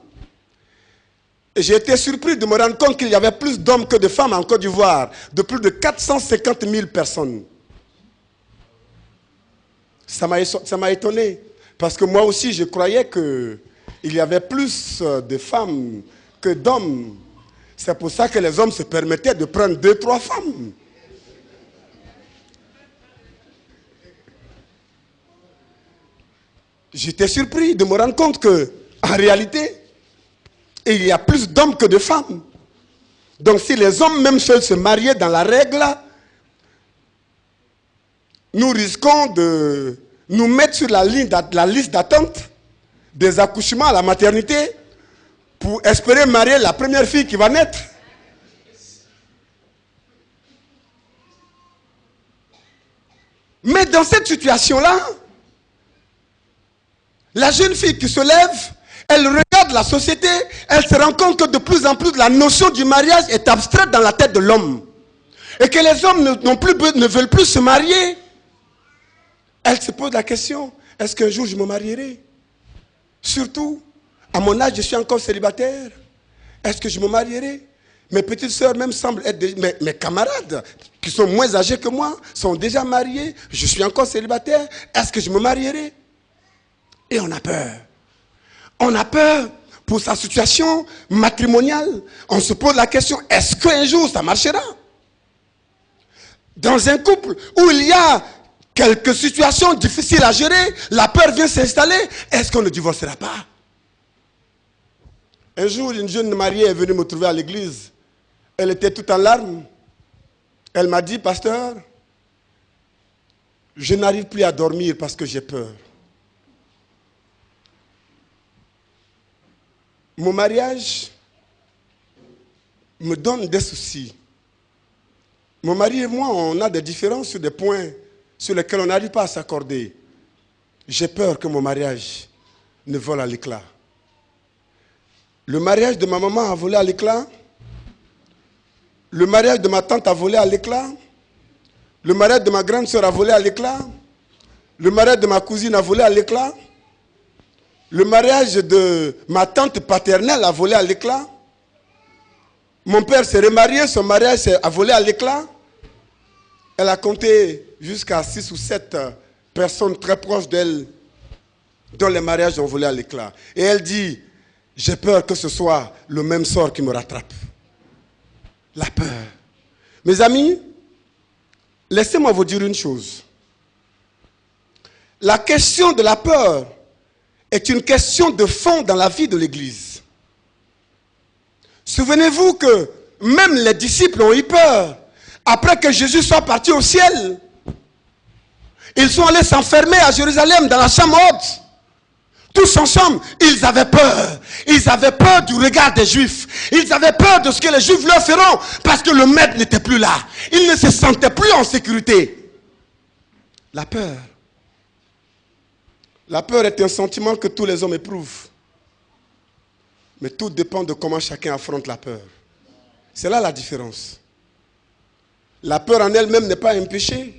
Speaker 3: Et j'ai été surpris de me rendre compte qu'il y avait plus d'hommes que de femmes en Côte d'Ivoire, de plus de 450 000 personnes. Ça m'a étonné, parce que moi aussi je croyais qu'il y avait plus de femmes que d'hommes. C'est pour ça que les hommes se permettaient de prendre 2, 3 femmes. J'étais surpris de me rendre compte qu'en réalité, il y a plus d'hommes que de femmes. Donc si les hommes même veulent se marier dans la règle, nous risquons de nous mettre sur la liste d'attente des accouchements à la maternité pour espérer marier la première fille qui va naître. Mais dans cette situation-là, la jeune fille qui se lève, elle regarde la société, elle se rend compte que de plus en plus la notion du mariage est abstraite dans la tête de l'homme. Et que les hommes ne veulent plus se marier. Elle se pose la question, est-ce qu'un jour je me marierai? Surtout, à mon âge, je suis encore célibataire. Est-ce que je me marierai? Mes petites sœurs même semblent être mes camarades, qui sont moins âgés que moi, sont déjà mariés. Je suis encore célibataire. Est-ce que je me marierai? Et on a peur. On a peur pour sa situation matrimoniale. On se pose la question, est-ce qu'un jour ça marchera? Dans un couple où il y a quelques situations difficiles à gérer, la peur vient s'installer, est-ce qu'on ne divorcera pas? Un jour, une jeune mariée est venue me trouver à l'église. Elle était toute en larmes. Elle m'a dit, pasteur, je n'arrive plus à dormir parce que j'ai peur. Mon mariage me donne des soucis. Mon mari et moi, on a des différences sur des points sur lesquels on n'arrive pas à s'accorder. J'ai peur que mon mariage ne vole à l'éclat. Le mariage de ma maman a volé à l'éclat. Le mariage de ma tante a volé à l'éclat. Le mariage de ma grande sœur a volé à l'éclat. Le mariage de ma cousine a volé à l'éclat. Le mariage de ma tante paternelle a volé à l'éclat. Mon père s'est remarié, son mariage a volé à l'éclat. Elle a compté jusqu'à 6 ou 7 personnes très proches d'elle dont les mariages ont volé à l'éclat. Et elle dit, j'ai peur que ce soit le même sort qui me rattrape. La peur. Mes amis, laissez-moi vous dire une chose. La question de la peur est une question de fond dans la vie de l'Église. Souvenez-vous que même les disciples ont eu peur. Après que Jésus soit parti au ciel, ils sont allés s'enfermer à Jérusalem dans la chambre haute. Tous ensemble, ils avaient peur. Ils avaient peur du regard des Juifs. Ils avaient peur de ce que les Juifs leur feront parce que le maître n'était plus là. Ils ne se sentaient plus en sécurité. La peur. La peur est un sentiment que tous les hommes éprouvent. Mais tout dépend de comment chacun affronte la peur. C'est là la différence. La peur en elle-même n'est pas un péché.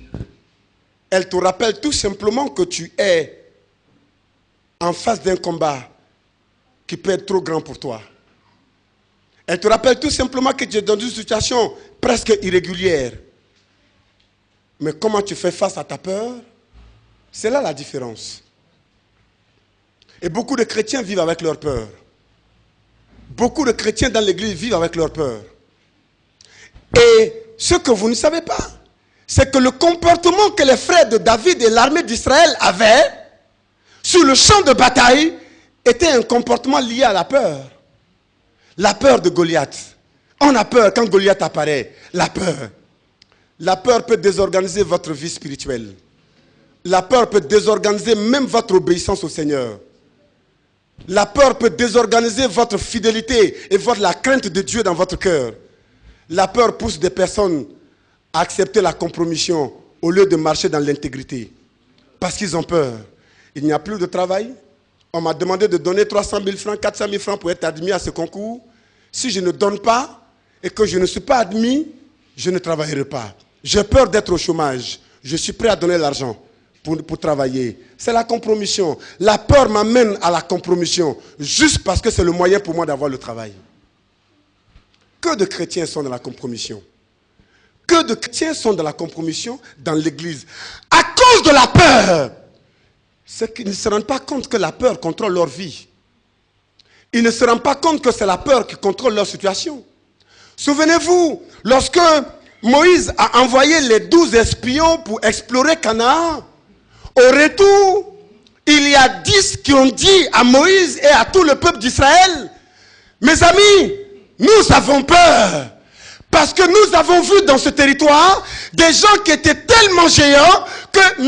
Speaker 3: Elle te rappelle tout simplement que tu es en face d'un combat qui peut être trop grand pour toi. Elle te rappelle tout simplement que tu es dans une situation presque irrégulière. Mais comment tu fais face à ta peur? C'est là la différence. Et beaucoup de chrétiens vivent avec leur peur. Beaucoup de chrétiens dans l'église vivent avec leur peur. Et ce que vous ne savez pas, c'est que le comportement que les frères de David et l'armée d'Israël avaient sur le champ de bataille était un comportement lié à la peur. La peur de Goliath. On a peur quand Goliath apparaît. La peur. La peur peut désorganiser votre vie spirituelle. La peur peut désorganiser même votre obéissance au Seigneur. La peur peut désorganiser votre fidélité et la crainte de Dieu dans votre cœur. La peur pousse des personnes à accepter la compromission au lieu de marcher dans l'intégrité. Parce qu'ils ont peur. Il n'y a plus de travail. On m'a demandé de donner 300 000 francs, 400 000 francs pour être admis à ce concours. Si je ne donne pas et que je ne suis pas admis, je ne travaillerai pas. J'ai peur d'être au chômage. Je suis prêt à donner l'argent pour travailler. C'est la compromission. La peur m'amène à la compromission juste parce que c'est le moyen pour moi d'avoir le travail. Que de chrétiens sont dans la compromission? Que de chrétiens sont dans la compromission dans l'église à cause de la peur? C'est qu'ils ne se rendent pas compte que la peur contrôle leur vie. Ils ne se rendent pas compte que c'est la peur qui contrôle leur situation. Souvenez-vous, lorsque Moïse a envoyé les 12 espions pour explorer Canaan, au retour, il y a 10 qui ont dit à Moïse et à tout le peuple d'Israël, mes amis, nous avons peur. Parce que nous avons vu dans ce territoire des gens qui étaient tellement géants que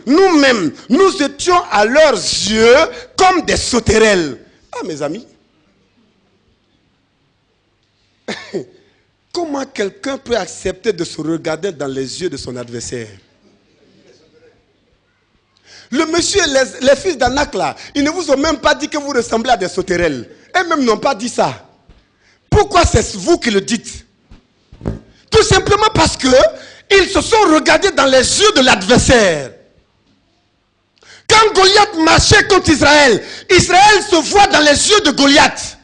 Speaker 3: nous-mêmes, nous étions à leurs yeux comme des sauterelles. Ah, mes amis. Comment quelqu'un peut accepter de se regarder dans les yeux de son adversaire? Le monsieur et les fils d'Anak là, ils ne vous ont même pas dit que vous ressemblez à des sauterelles. Eux-mêmes n'ont pas dit ça. Pourquoi c'est vous qui le dites? Tout simplement parce que ils se sont regardés dans les yeux de l'adversaire. Quand Goliath marchait contre Israël, Israël se voit dans les yeux de Goliath.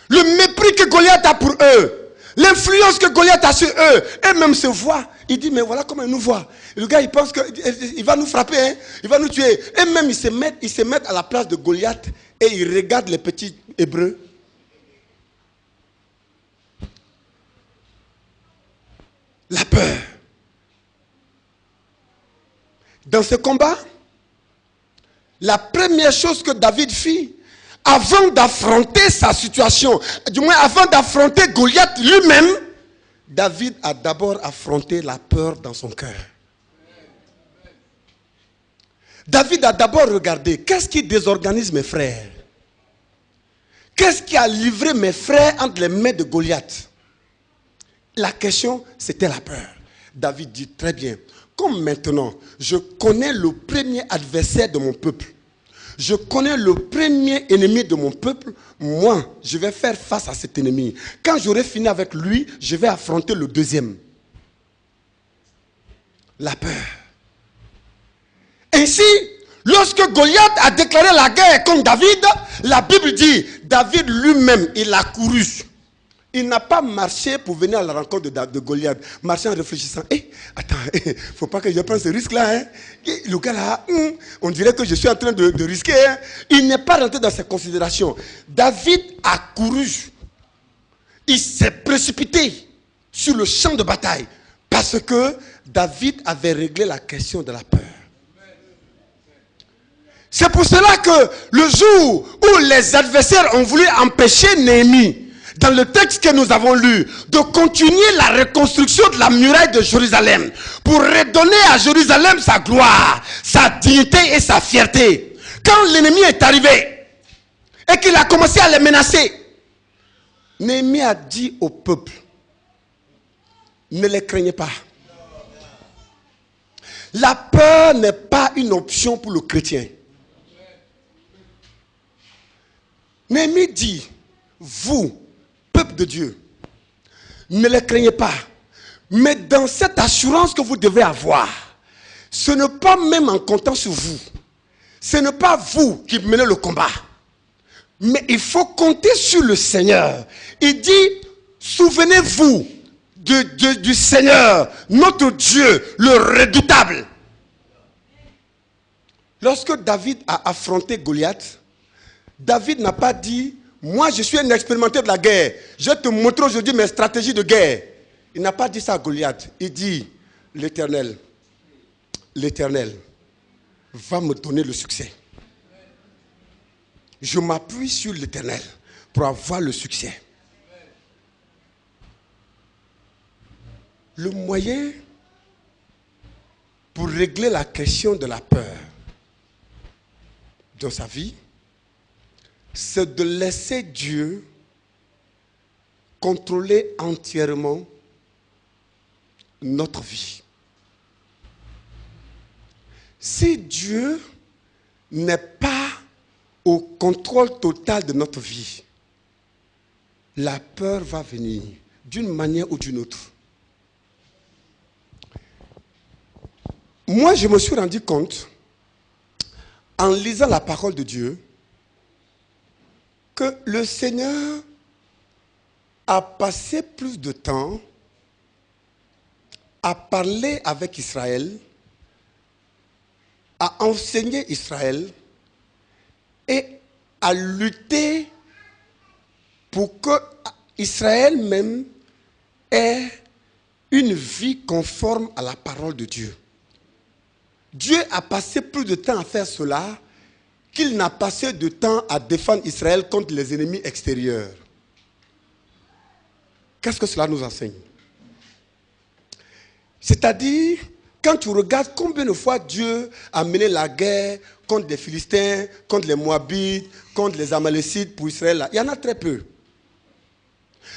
Speaker 3: Le mépris que Goliath a pour eux, l'influence que Goliath a sur eux, eux-mêmes se voient. Il dit, mais voilà comment il nous voit. Le gars, il pense qu'il va nous frapper, hein? Il va nous tuer. Eux-mêmes, ils se mettent à la place de Goliath et ils regardent les petits Hébreux. La peur. Dans ce combat, la première chose que David fit, avant d'affronter sa situation, du moins avant d'affronter Goliath lui-même, David a d'abord affronté la peur dans son cœur. David a d'abord regardé, qu'est-ce qui désorganise mes frères? Qu'est-ce qui a livré mes frères entre les mains de Goliath? La question, c'était la peur. David dit, très bien, comme maintenant, je connais le premier adversaire de mon peuple, je connais le premier ennemi de mon peuple, moi, je vais faire face à cet ennemi. Quand j'aurai fini avec lui, je vais affronter le deuxième. La peur. Ainsi, lorsque Goliath a déclaré la guerre contre David, la Bible dit, David lui-même, il a couru. Il n'a pas marché pour venir à la rencontre de Goliath. Marché en réfléchissant. Attends, faut pas que je prenne ce risque-là. Hein. Le gars là, on dirait que je suis en train de risquer. Hein. Il n'est pas rentré dans ces considérations. David a couru. Il s'est précipité sur le champ de bataille. Parce que David avait réglé la question de la peur. C'est pour cela que le jour où les adversaires ont voulu empêcher Néhémie, dans le texte que nous avons lu, de continuer la reconstruction de la muraille de Jérusalem, pour redonner à Jérusalem sa gloire, sa dignité et sa fierté. Quand l'ennemi est arrivé et qu'il a commencé à les menacer, Néhémie a dit au peuple, ne les craignez pas. La peur n'est pas une option pour le chrétien. Néhémie dit, vous, peuple de Dieu, ne les craignez pas. Mais dans cette assurance que vous devez avoir, ce n'est pas même en comptant sur vous. Ce n'est pas vous qui menez le combat. Mais il faut compter sur le Seigneur. Il dit, souvenez-vous du Seigneur, notre Dieu, le redoutable. Lorsque David a affronté Goliath, David n'a pas dit, moi je suis un expérimenté de la guerre, je te montre aujourd'hui mes stratégies de guerre. Il n'a pas dit ça à Goliath. Il dit, l'Éternel va me donner le succès. Je m'appuie sur l'Éternel pour avoir le succès. Le moyen pour régler la question de la peur dans sa vie, c'est de laisser Dieu contrôler entièrement notre vie. Si Dieu n'est pas au contrôle total de notre vie, la peur va venir d'une manière ou d'une autre. Moi, je me suis rendu compte, en lisant la parole de Dieu, que le Seigneur a passé plus de temps à parler avec Israël, à enseigner Israël et à lutter pour que Israël même ait une vie conforme à la parole de Dieu. Dieu a passé plus de temps à faire cela qu'il n'a passé de temps à défendre Israël contre les ennemis extérieurs. Qu'est-ce que cela nous enseigne? C'est-à-dire, quand tu regardes combien de fois Dieu a mené la guerre contre les Philistins, contre les Moabites, contre les Amalécites pour Israël, il y en a très peu.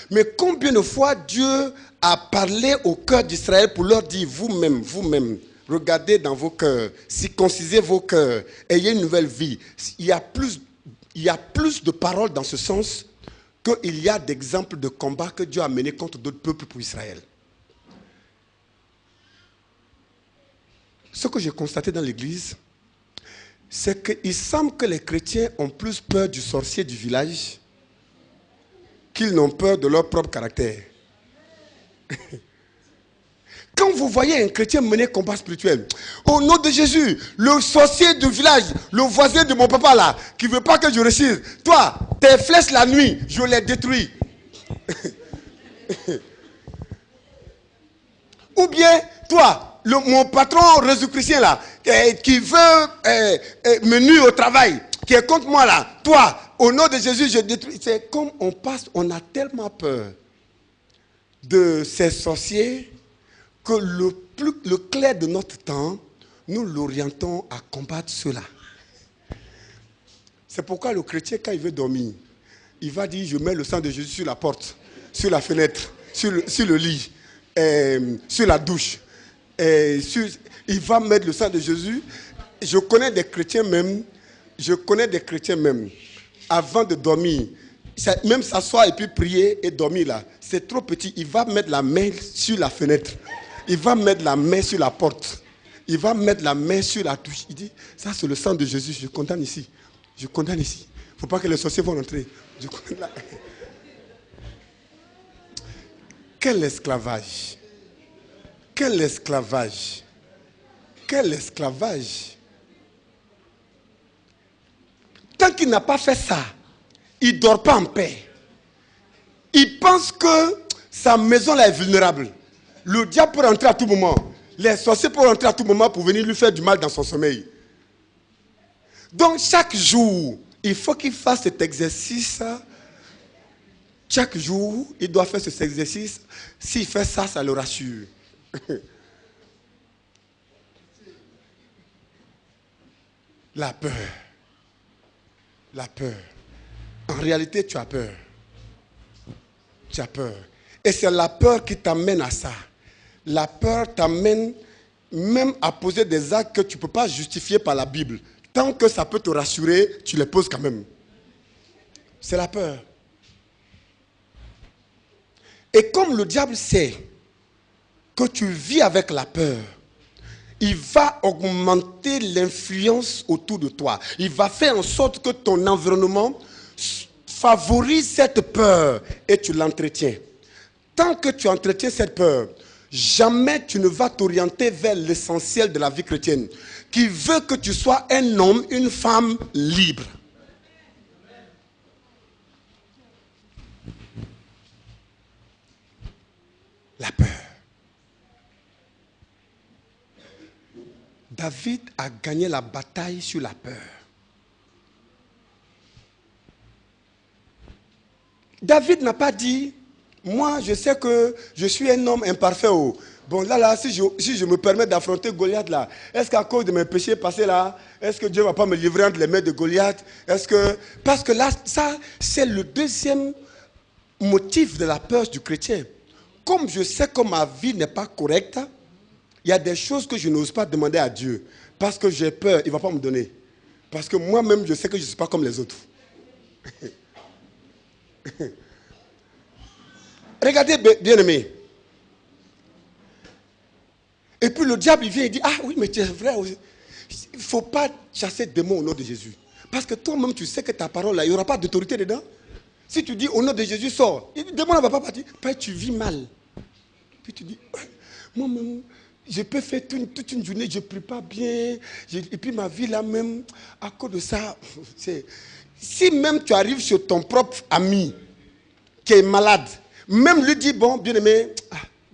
Speaker 3: Mais combien de fois Dieu a parlé au cœur d'Israël pour leur dire, vous-même, regardez dans vos cœurs, circoncisez vos cœurs, ayez une nouvelle vie. Il y a plus de paroles dans ce sens qu'il y a d'exemples de combats que Dieu a menés contre d'autres peuples pour Israël. Ce que j'ai constaté dans l'église, c'est qu'il semble que les chrétiens ont plus peur du sorcier du village qu'ils n'ont peur de leur propre caractère. Quand vous voyez un chrétien mener combat spirituel, au nom de Jésus, le sorcier du village, le voisin de mon papa là, qui ne veut pas que je réussisse, toi, tes flèches la nuit, je les détruis. Ou bien, toi, mon patron Jésus-Christien là, qui veut me nuire au travail, qui est contre moi là, toi, au nom de Jésus, je détruis. C'est comme on a tellement peur de ces sorciers que le clair de notre temps, nous l'orientons à combattre cela. C'est pourquoi le chrétien, quand il veut dormir, il va dire, je mets le sang de Jésus sur la porte, sur la fenêtre, sur le lit, sur la douche. Il va mettre le sang de Jésus. Je connais des chrétiens même, avant de dormir, même s'asseoir et puis prier et dormir là, c'est trop petit. Il va mettre la main sur la fenêtre. Il va mettre la main sur la porte. Il va mettre la main sur la douche. Il dit, ça c'est le sang de Jésus, je condamne ici. Je condamne ici. Il ne faut pas que les sorciers vont rentrer. Je condamne là. Quel esclavage! Quel esclavage! Quel esclavage! Tant qu'il n'a pas fait ça, il ne dort pas en paix. Il pense que sa maison là est vulnérable. Le diable peut rentrer à tout moment. Les sorciers peuvent rentrer à tout moment pour venir lui faire du mal dans son sommeil. Donc chaque jour, il faut qu'il fasse cet exercice. Chaque jour, il doit faire cet exercice. S'il fait ça, ça le rassure. La peur. La peur. En réalité, tu as peur. Tu as peur. Et c'est la peur qui t'amène à ça. La peur t'amène même à poser des actes que tu ne peux pas justifier par la Bible. Tant que ça peut te rassurer, tu les poses quand même. C'est la peur. Et comme le diable sait que tu vis avec la peur, il va augmenter l'influence autour de toi. Il va faire en sorte que ton environnement favorise cette peur et tu l'entretiens. Tant que tu entretiens cette peur, jamais tu ne vas t'orienter vers l'essentiel de la vie chrétienne, qui veut que tu sois un homme, une femme libre. La peur. David a gagné la bataille sur la peur. David n'a pas dit, moi je sais que je suis un homme imparfait. Bon là, si je me permets d'affronter Goliath là, est-ce qu'à cause de mes péchés passés là, est-ce que Dieu ne va pas me livrer entre les mains de Goliath? Parce que là, ça c'est le deuxième motif de la peur du chrétien. Comme je sais que ma vie n'est pas correcte, il y a des choses que je n'ose pas demander à Dieu. Parce que j'ai peur, il ne va pas me donner. Parce que moi-même, je sais que je ne suis pas comme les autres. Regardez, bien-aimé. Et puis le diable, il vient et dit, ah oui, mais tu es vrai. Il ne faut pas chasser des démons au nom de Jésus. Parce que toi-même, tu sais que ta parole, là, il n'y aura pas d'autorité dedans. Si tu dis au nom de Jésus, sors, le démon ne va pas partir. Puis tu vis mal. Puis tu dis, moi-même, je peux faire toute une journée, je ne prie pas bien. Et puis ma vie là même, à cause de ça, si même tu arrives sur ton propre ami qui est malade, même lui dit, bon, bien-aimé,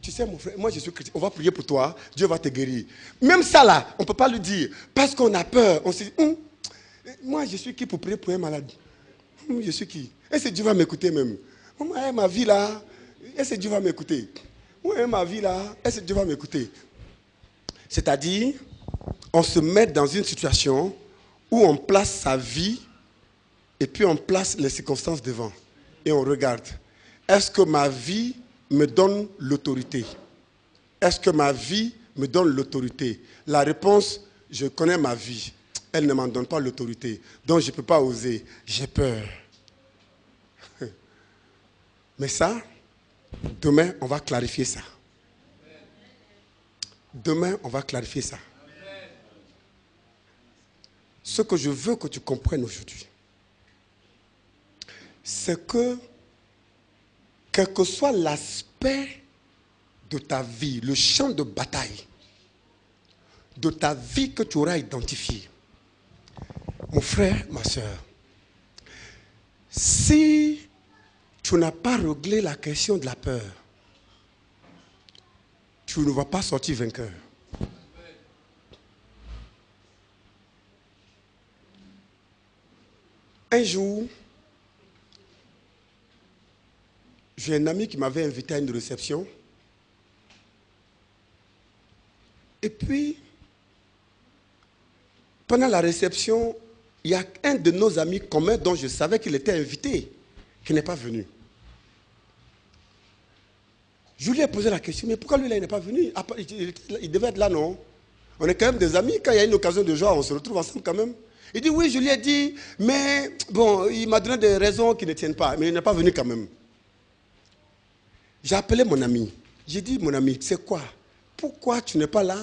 Speaker 3: tu sais mon frère, moi je suis chrétien, on va prier pour toi, Dieu va te guérir. Même ça là, on ne peut pas lui dire, parce qu'on a peur. On se dit, moi je suis qui pour prier pour un malade? Je suis qui? Est-ce que Dieu va m'écouter même? Ma vie là, est-ce que Dieu va m'écouter? Ma vie là, est-ce que Dieu va m'écouter? C'est-à-dire, on se met dans une situation où on place sa vie et puis on place les circonstances devant. Et on regarde. Est-ce que ma vie me donne l'autorité? Est-ce que ma vie me donne l'autorité? La réponse, je connais ma vie. Elle ne m'en donne pas l'autorité. Donc je ne peux pas oser. J'ai peur. Mais ça, demain, on va clarifier ça. Demain, on va clarifier ça. Ce que je veux que tu comprennes aujourd'hui, c'est que, quel que soit l'aspect de ta vie, le champ de bataille, de ta vie que tu auras identifié, mon frère, ma soeur, si tu n'as pas réglé la question de la peur, tu ne vas pas sortir vainqueur. Un jour, j'ai un ami qui m'avait invité à une réception. Et puis, pendant la réception, il y a un de nos amis communs dont je savais qu'il était invité, qui n'est pas venu. Je lui ai posé la question, mais pourquoi lui là, il n'est pas venu? Il devait être là, non? On est quand même des amis, quand il y a une occasion de joie, on se retrouve ensemble quand même. Il dit, oui, je lui ai dit, mais bon, il m'a donné des raisons qui ne tiennent pas, mais il n'est pas venu quand même. J'ai appelé mon ami. J'ai dit, mon ami, c'est quoi? Pourquoi tu n'es pas là?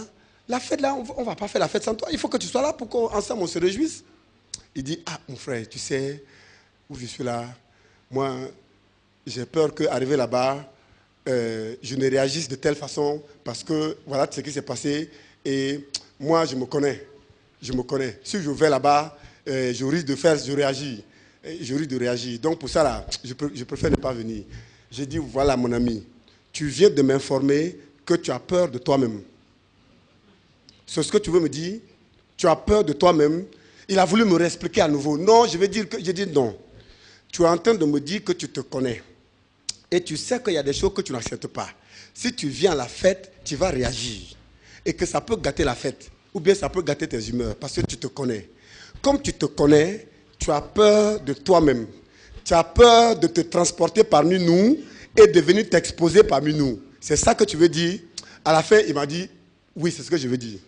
Speaker 3: La fête là, on ne va pas faire la fête sans toi. Il faut que tu sois là pour qu'ensemble on se réjouisse. Il dit, ah, mon frère, tu sais, où je suis là, moi, j'ai peur qu'arriver là-bas, je ne réagisse de telle façon parce que voilà ce qui s'est passé et moi je me connais. Je me connais. Si je vais là-bas, je risque de faire, je réagis. Je risque de réagir. Donc pour ça, là, je préfère ne pas venir. J'ai dit, voilà mon ami, tu viens de m'informer que tu as peur de toi-même. C'est ce que tu veux me dire? Tu as peur de toi-même? Il a voulu me réexpliquer à nouveau. Non, j'ai dit non. Tu es en train de me dire que tu te connais. Et tu sais qu'il y a des choses que tu n'acceptes pas. Si tu viens à la fête, tu vas réagir. Et que ça peut gâter la fête. Ou bien ça peut gâter tes humeurs. Parce que tu te connais. Comme tu te connais, tu as peur de toi-même. Tu as peur de te transporter parmi nous et de venir t'exposer parmi nous. C'est ça que tu veux dire? À la fin, il m'a dit, oui, c'est ce que je veux dire.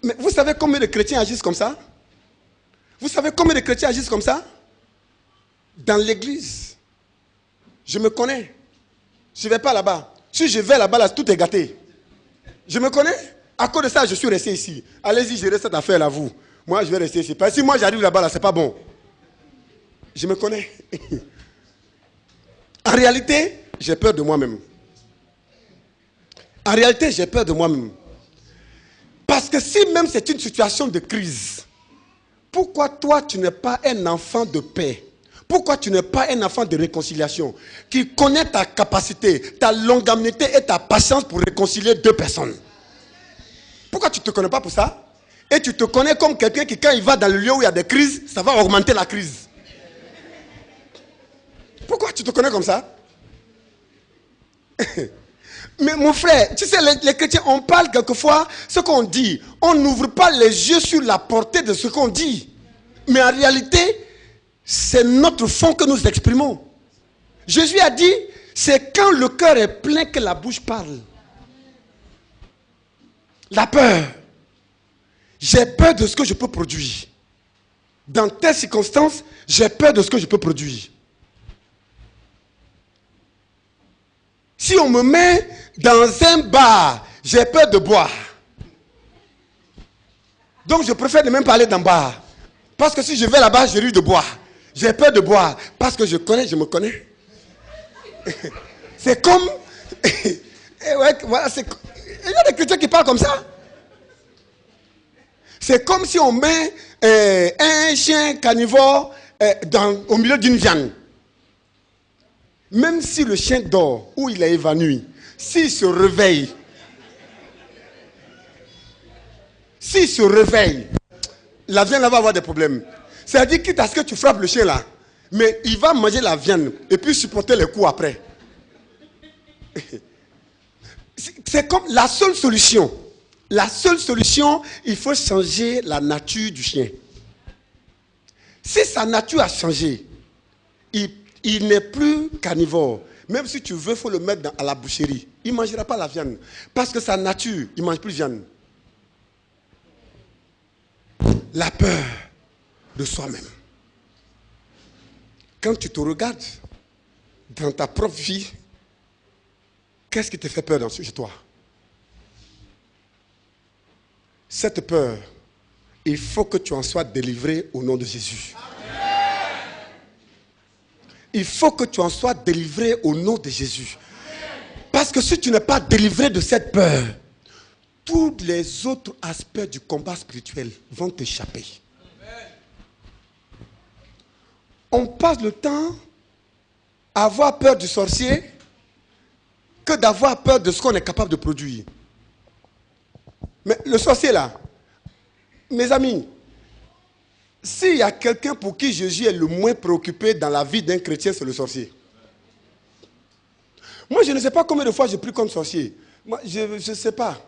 Speaker 3: Mais vous savez combien de chrétiens agissent comme ça? Vous savez combien de chrétiens agissent comme ça? Dans l'église. Je me connais. Je ne vais pas là-bas. Si je vais là-bas, là, tout est gâté. Je me connais. À cause de ça, je suis resté ici. Allez-y, gérer cette affaire-là, vous. Moi, je vais rester ici. Parce que si moi, j'arrive là-bas, là, c'est pas bon. Je me connais. En réalité, j'ai peur de moi-même. En réalité, j'ai peur de moi-même. Parce que si même c'est une situation de crise, pourquoi toi, tu n'es pas un enfant de paix? Pourquoi tu n'es pas un enfant de réconciliation qui connaît ta capacité, ta longanimité et ta patience pour réconcilier deux personnes? Pourquoi tu ne te connais pas pour ça? Et tu te connais comme quelqu'un qui, quand il va dans le lieu où il y a des crises, ça va augmenter la crise. Pourquoi tu te connais comme ça? Mais mon frère, tu sais, les chrétiens, on parle quelquefois ce qu'on dit. On n'ouvre pas les yeux sur la portée de ce qu'on dit. Mais en réalité, c'est notre fond que nous exprimons. Jésus a dit, c'est quand le cœur est plein que la bouche parle. La peur. J'ai peur de ce que je peux produire. Dans telles circonstances, j'ai peur de ce que je peux produire. Si on me met dans un bar, j'ai peur de boire. Donc je préfère ne même pas aller dans le bar. Parce que si je vais là-bas, je risque de boire. J'ai peur de boire. Parce que je me connais. C'est comme... ouais, voilà, il y a des chrétiens qui parlent comme ça. C'est comme si on met un chien carnivore au milieu d'une viande. Même si le chien dort ou il est évanoui, s'il se réveille, la viande là va avoir des problèmes. C'est-à-dire quitte à ce que tu frappes le chien là, mais il va manger la viande et puis supporter les coups après. C'est comme la seule solution. La seule solution, il faut changer la nature du chien. Si sa nature a changé, il n'est plus carnivore. Même si tu veux, il faut le mettre à la boucherie. Il ne mangera pas la viande. Parce que sa nature, il ne mange plus de viande. La peur de soi-même. Quand tu te regardes dans ta propre vie, qu'est-ce qui te fait peur chez toi? Cette peur, il faut que tu en sois délivré au nom de Jésus. Il faut que tu en sois délivré au nom de Jésus. Parce que si tu n'es pas délivré de cette peur, tous les autres aspects du combat spirituel vont t'échapper. On passe le temps à avoir peur du sorcier que d'avoir peur de ce qu'on est capable de produire. Mais le sorcier là, mes amis, s'il y a quelqu'un pour qui Jésus est le moins préoccupé dans la vie d'un chrétien, c'est le sorcier. Moi, je ne sais pas combien de fois j'ai pris comme sorcier. Moi, je ne sais pas.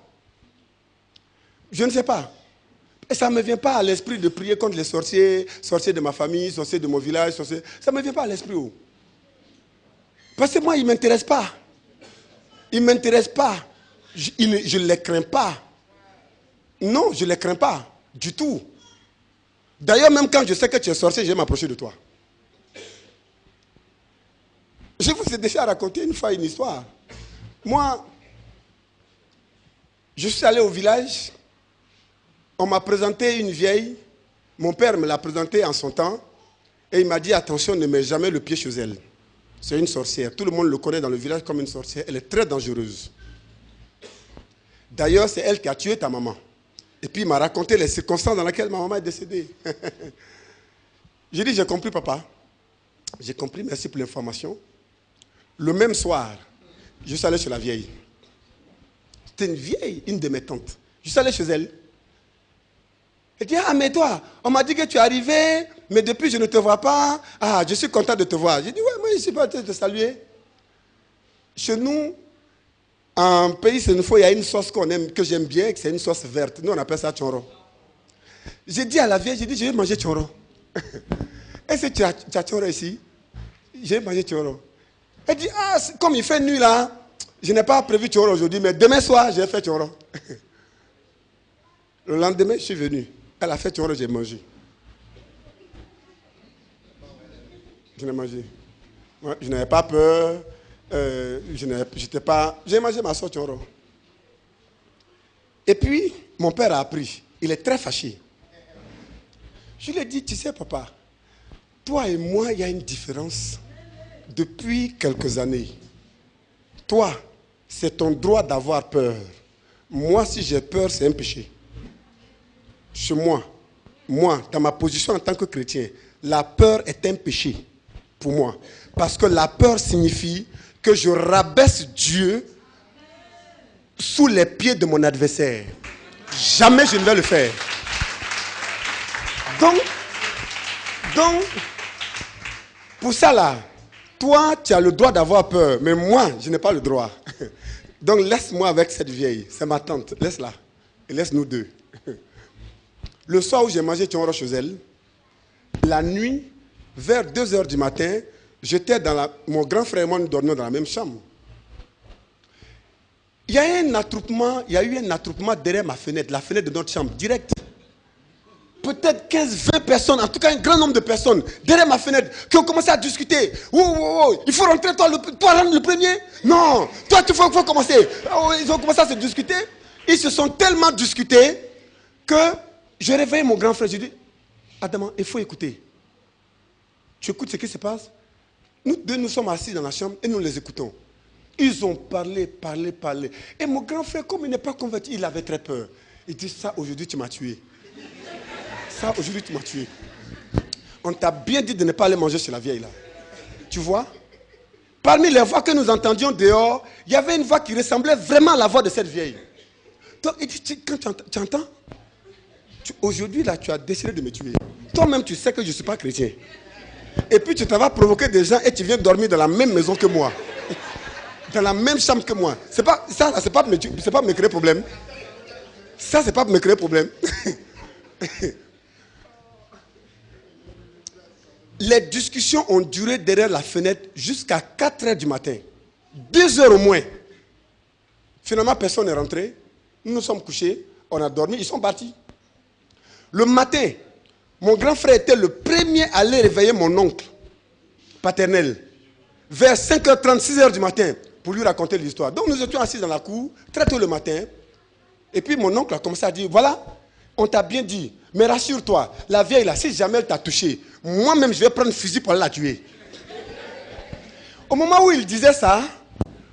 Speaker 3: Je ne sais pas. Et ça ne me vient pas à l'esprit de prier contre les sorciers, sorciers de ma famille, sorciers de mon village, sorciers. Ça ne me vient pas à l'esprit. Oh. Parce que moi, ils ne m'intéressent pas. Ils ne m'intéressent pas. Je ne les crains pas. Non, je ne les crains pas. Du tout. D'ailleurs, même quand je sais que tu es sorcier, je vais m'approcher de toi. Je vous ai déjà raconté une fois une histoire. Moi, je suis allé au village. On m'a présenté une vieille. Mon père me l'a présentée en son temps. Et il m'a dit, attention, ne mets jamais le pied chez elle. C'est une sorcière. Tout le monde le connaît dans le village comme une sorcière. Elle est très dangereuse. D'ailleurs, c'est elle qui a tué ta maman. Et puis, il m'a raconté les circonstances dans lesquelles ma maman est décédée. J'ai dit, j'ai compris, papa. J'ai compris, merci pour l'information. Le même soir, je suis allé chez la vieille. C'était une vieille, une de mes tantes. Je suis allé chez elle. Elle dit, ah, mais toi, on m'a dit que tu es arrivé, mais depuis je ne te vois pas. Ah, je suis content de te voir. J'ai dit, ouais, moi je suis pas te saluer. Chez nous, en pays sénégalais, il y a une sauce qu'on aime, que j'aime bien, c'est une sauce verte. Nous, on appelle ça tchonro. J'ai dit à la vieille, j'ai dit, je vais manger tchonro. Est-ce que tu as tchonro ici? J'ai mangé tchonro. Elle dit, ah, comme il fait nuit là, je n'ai pas prévu tchonro aujourd'hui, mais demain soir, j'ai fait tchonro. Le lendemain, je suis venu. Elle a fait tchonro, j'ai mangé. Je n'ai mangé. Ouais, je n'avais pas peur. J'ai mangé ma sauce tchonro. Et puis, mon père a appris. Il est très fâché. Je lui ai dit, tu sais, papa, toi et moi, il y a une différence depuis quelques années. Toi, c'est ton droit d'avoir peur. Moi, si j'ai peur, c'est un péché. Chez moi, dans ma position en tant que chrétien, la peur est un péché pour moi. Parce que la peur signifie que je rabaisse Dieu sous les pieds de mon adversaire. Jamais je ne vais le faire. Donc, pour ça là, toi, tu as le droit d'avoir peur, mais moi, je n'ai pas le droit. Donc, laisse-moi avec cette vieille. C'est ma tante. Laisse-la. Et laisse-nous deux. Le soir où j'ai mangé tchonro chez elle, la nuit, vers 2h du matin, j'étais mon grand frère et moi, nous dormions dans la même chambre. Il y a eu un attroupement derrière ma fenêtre, la fenêtre de notre chambre, direct. Peut-être 15-20 personnes, en tout cas un grand nombre de personnes, derrière ma fenêtre, qui ont commencé à discuter. Oh, il faut rentrer, toi rentre le premier. Non, toi, il faut commencer. Oh, ils ont commencé à se discuter. Ils se sont tellement discutés que j'ai réveillé mon grand frère. J'ai dit, Adama, il faut écouter. Tu écoutes ce qui se passe? Nous deux, nous sommes assis dans la chambre et nous les écoutons. Ils ont parlé. Et mon grand frère, comme il n'est pas converti, il avait très peur. Il dit, ça, aujourd'hui, tu m'as tué. Ça, aujourd'hui, tu m'as tué. On t'a bien dit de ne pas aller manger chez la vieille, là. Tu vois? Parmi les voix que nous entendions dehors, il y avait une voix qui ressemblait vraiment à la voix de cette vieille. Donc, il dit, quand tu entends? Aujourd'hui, là, tu as décidé de me tuer. Toi-même, tu sais que je ne suis pas chrétien. Et puis, tu t'en vas provoquer des gens et tu viens dormir dans la même maison que moi. Dans la même chambre que moi. C'est pas me créer problème. Ça, c'est pas me créer problème. Les discussions ont duré derrière la fenêtre jusqu'à 4h du matin. 2 heures au moins. Finalement, personne n'est rentré. Nous nous sommes couchés. On a dormi. Ils sont partis. Le matin, mon grand frère était le premier à aller réveiller mon oncle paternel. Vers 5h30, 6h du matin, pour lui raconter l'histoire. Donc nous étions assis dans la cour, très tôt le matin. Et puis mon oncle a commencé à dire, voilà, on t'a bien dit, mais rassure-toi, la vieille là, si jamais elle t'a touché, moi-même je vais prendre un fusil pour aller la tuer. Au moment où il disait ça,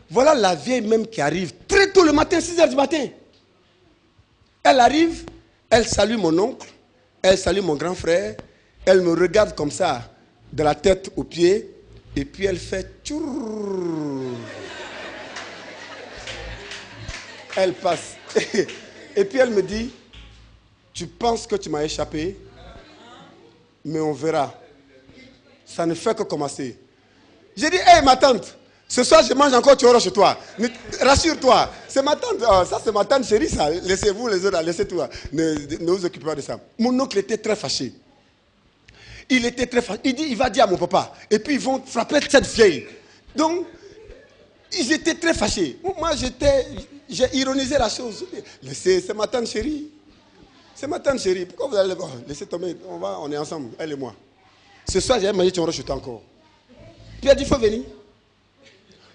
Speaker 3: voilà la vieille même qui arrive, très tôt le matin, 6h du matin. Elle arrive, elle salue mon oncle, elle salue mon grand frère, elle me regarde comme ça, de la tête aux pieds, et puis elle fait tchourr. Elle passe. Et puis elle me dit, tu penses que tu m'as échappé, mais on verra. Ça ne fait que commencer. J'ai dit, hé ma tante, ce soir je mange encore tchonro chez toi. Rassure-toi, c'est ma tante. Oh, ça c'est ma tante chérie ça. Laissez-vous les autres, laissez tout. Ne vous occupez pas de ça. Mon oncle était très fâché. Il était très fâché. Il dit, il va dire à mon papa. Et puis ils vont frapper cette vieille. Donc, ils étaient très fâchés. Moi j'ai ironisé la chose. C'est ma tante chérie. C'est ma tante chérie. Pourquoi vous allez laisser tomber? On est ensemble, elle et moi. Ce soir, j'ai mangé tchonro chez toi encore. Puis elle a dit, il faut venir.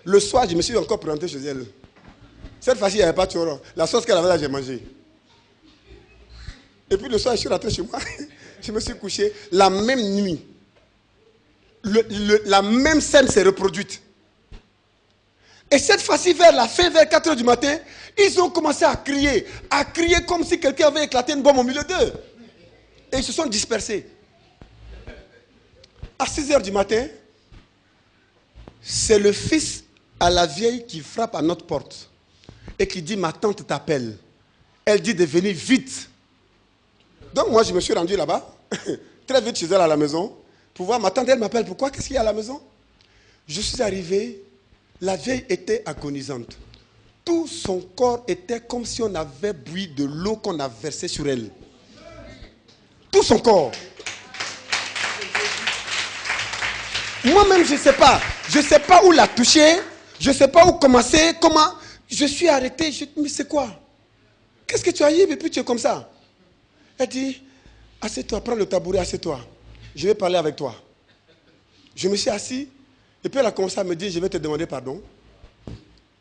Speaker 3: Le soir, je me suis encore présenté chez elle. Cette fois-ci, il n'y avait pas de tchonro. La sauce qu'elle avait là, j'ai mangé. Et puis le soir, je suis rentré chez moi. Je me suis couché la même nuit. la même scène s'est reproduite. Et cette fois-ci, vers la fin, vers 4 h du matin, ils ont commencé à crier comme si quelqu'un avait éclaté une bombe au milieu d'eux. Et ils se sont dispersés. À 6 h du matin, c'est le fils à la vieille qui frappe à notre porte et qui dit, ma tante t'appelle. Elle dit de venir vite. Donc moi, je me suis rendu là-bas, très vite chez elle à la maison, pour voir ma tante. Elle m'appelle, pourquoi? Qu'est-ce qu'il y a à la maison? Je suis arrivé, la vieille était agonisante. Tout son corps était comme si on avait bu de l'eau qu'on a versée sur elle. Tout son corps. Moi-même, je ne sais pas où la toucher, je ne sais pas où commencer, comment. Je suis arrêté, mais c'est quoi? Qu'est-ce que tu as eu et puis tu es comme ça? Elle dit, assieds-toi, prends le tabouret, assieds-toi. Je vais parler avec toi. Je me suis assis, et puis elle a commencé à me dire, je vais te demander pardon.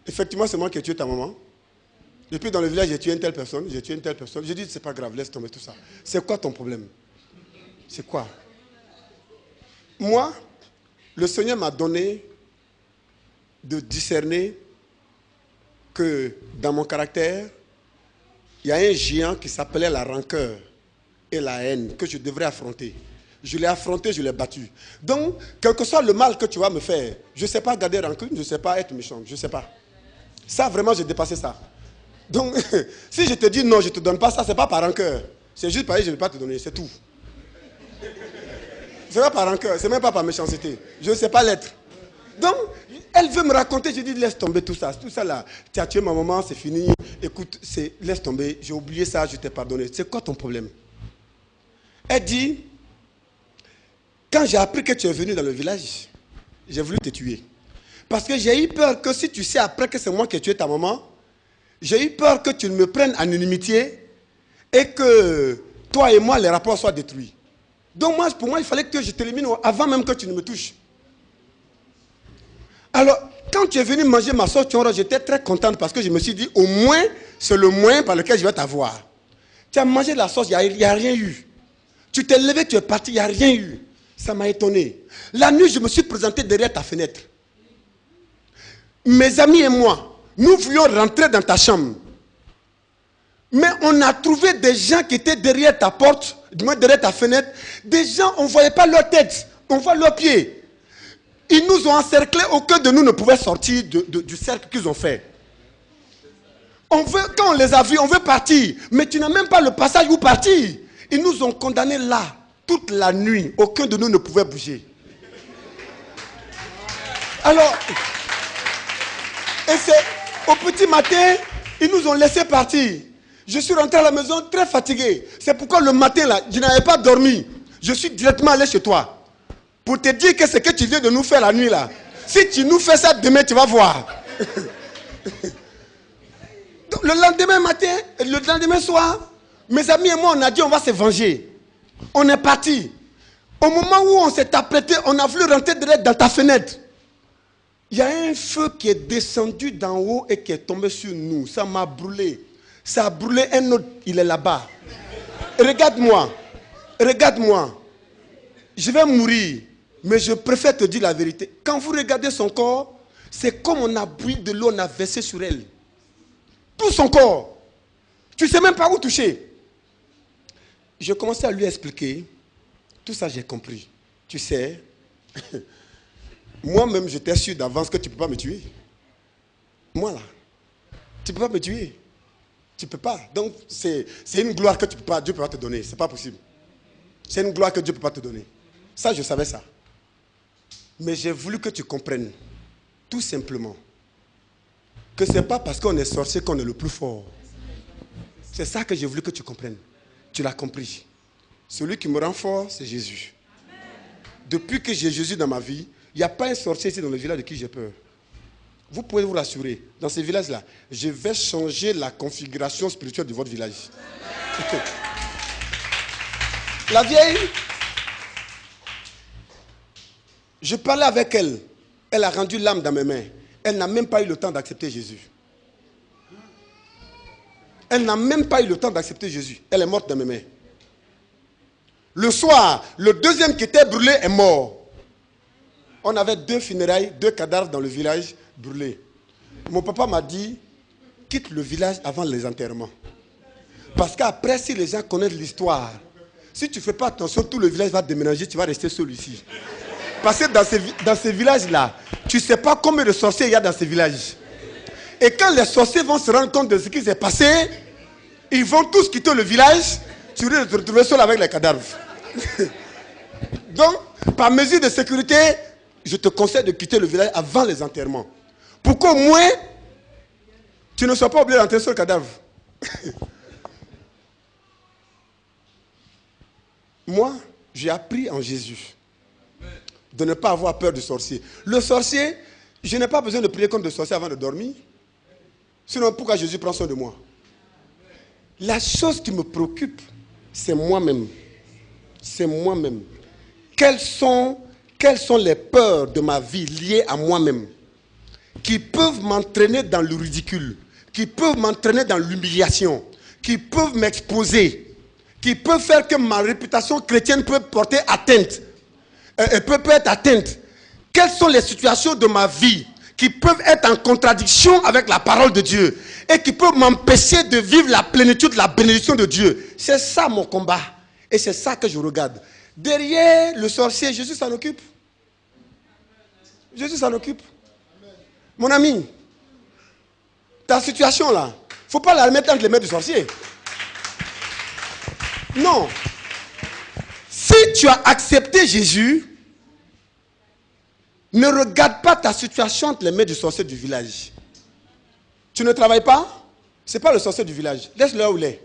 Speaker 3: Effectivement, c'est moi qui ai tué ta maman. Et puis dans le village, j'ai tué une telle personne, j'ai tué une telle personne. Je dis, c'est pas grave, laisse tomber tout ça. C'est quoi ton problème? C'est quoi? Moi, le Seigneur m'a donné de discerner que dans mon caractère, il y a un géant qui s'appelait la rancœur et la haine que je devrais affronter. Je l'ai affronté, je l'ai battu. Donc, quel que soit le mal que tu vas me faire, je ne sais pas garder rancune, je ne sais pas être méchant, je ne sais pas. Ça, vraiment, j'ai dépassé ça. Donc, si je te dis non, je ne te donne pas ça, ce n'est pas par rancœur. C'est juste parce que je ne vais pas te donner, c'est tout. Ce n'est pas par rancœur, ce n'est même pas par méchanceté. Je ne sais pas l'être. Donc, elle veut me raconter, je dis laisse tomber tout ça là. Tu as tué ma maman, c'est fini. Écoute, laisse tomber, j'ai oublié ça, je t'ai pardonné. C'est quoi ton problème? Elle dit, quand j'ai appris que tu es venu dans le village, j'ai voulu te tuer. Parce que j'ai eu peur que si tu sais après que c'est moi qui ai tué ta maman, j'ai eu peur que tu ne me prennes en inimitié et que toi et moi, les rapports soient détruits. Donc pour moi, il fallait que je t'élimine avant même que tu ne me touches. Alors, quand tu es venu manger ma sauce Tiongro, j'étais très contente parce que je me suis dit, au moins, c'est le moyen par lequel je vais t'avoir. Tu as mangé la sauce, il n'y a rien eu. Tu t'es levé, tu es parti, il n'y a rien eu. Ça m'a étonné. La nuit, je me suis présenté derrière ta fenêtre. Mes amis et moi, nous voulions rentrer dans ta chambre. Mais on a trouvé des gens qui étaient derrière ta porte, du moins derrière ta fenêtre. Des gens, on ne voyait pas leur tête, on voit leurs pieds. Ils nous ont encerclés, aucun de nous ne pouvait sortir du cercle qu'ils ont fait. Quand on les a vus, on veut partir. Mais tu n'as même pas le passage où partir. Ils nous ont condamnés là, toute la nuit. Aucun de nous ne pouvait bouger. Alors, et c'est au petit matin, ils nous ont laissés partir. Je suis rentré à la maison très fatigué. C'est pourquoi le matin, là, je n'avais pas dormi. Je suis directement allé chez toi. Pour te dire que ce que tu viens de nous faire la nuit, là, si tu nous fais ça demain, tu vas voir. Donc, le lendemain matin, le lendemain soir, mes amis et moi, on a dit on va se venger. On est parti. Au moment où on s'est apprêté, on a voulu rentrer direct dans ta fenêtre. Il y a un feu qui est descendu d'en haut et qui est tombé sur nous. Ça m'a brûlé. Ça a brûlé un autre, il est là-bas. Regarde-moi. Regarde-moi. Je vais mourir. Mais je préfère te dire la vérité. Quand vous regardez son corps, c'est comme on a bu de l'eau, on a versé sur elle. Tout son corps. Tu ne sais même pas où toucher. Je commençais à lui expliquer. Tout ça, j'ai compris. Tu sais, moi-même, j'étais sûr d'avance que tu ne peux pas me tuer. Moi, là, tu ne peux pas me tuer. Tu ne peux pas. Donc, c'est une gloire que Dieu ne peut pas te donner. Ce n'est pas possible. C'est une gloire que Dieu ne peut pas te donner. Ça, je savais ça. Mais j'ai voulu que tu comprennes, tout simplement, que ce n'est pas parce qu'on est sorcier qu'on est le plus fort. C'est ça que j'ai voulu que tu comprennes. Tu l'as compris. Celui qui me rend fort, c'est Jésus. Depuis que j'ai Jésus dans ma vie, il n'y a pas un sorcier ici dans le village de qui j'ai peur. Vous pouvez vous rassurer. Dans ce village-là, je vais changer la configuration spirituelle de votre village. La vieille, je parlais avec elle. Elle a rendu l'âme dans mes mains. Elle n'a même pas eu le temps d'accepter Jésus. Elle n'a même pas eu le temps d'accepter Jésus. Elle est morte dans mes mains. Le soir, le deuxième qui était brûlé est mort. on avait 2 funérailles, 2 cadavres dans le village brûlés. Mon papa m'a dit, quitte le village avant les enterrements. Parce qu'après, si les gens connaissent l'histoire, si tu ne fais pas attention, tout le village va déménager, tu vas rester seul ici. Parce que dans ces villages-là, tu ne sais pas combien de sorciers il y a dans ces villages. Et quand les sorciers vont se rendre compte de ce qui s'est passé, ils vont tous quitter le village, tu risques de te retrouver seul avec les cadavres. Donc, par mesure de sécurité, je te conseille de quitter le village avant les enterrements. Pour qu'au moins, tu ne sois pas obligé d'entrer sur le cadavre. Moi, j'ai appris en Jésus de ne pas avoir peur du sorcier. Le sorcier, je n'ai pas besoin de prier contre le sorcier avant de dormir. Sinon, pourquoi Jésus prend soin de moi? La chose qui me préoccupe, c'est moi-même. C'est moi-même. Quelles sont les peurs de ma vie liées à moi-même qui peuvent m'entraîner dans le ridicule, qui peuvent m'entraîner dans l'humiliation, qui peuvent m'exposer, qui peuvent faire que ma réputation chrétienne peut porter atteinte, peut être atteinte. Quelles sont les situations de ma vie qui peuvent être en contradiction avec la parole de Dieu et qui peuvent m'empêcher de vivre la plénitude, la bénédiction de Dieu? C'est ça mon combat et c'est ça que je regarde. Derrière le sorcier, Jésus s'en occupe. Jésus s'en occupe. Mon ami, ta situation là, il ne faut pas la remettre entre les mains du sorcier. Non. Si tu as accepté Jésus, ne regarde pas ta situation entre les mains du sorcier du village. Tu ne travailles pas, ce n'est pas le sorcier du village. Laisse-le là où il est.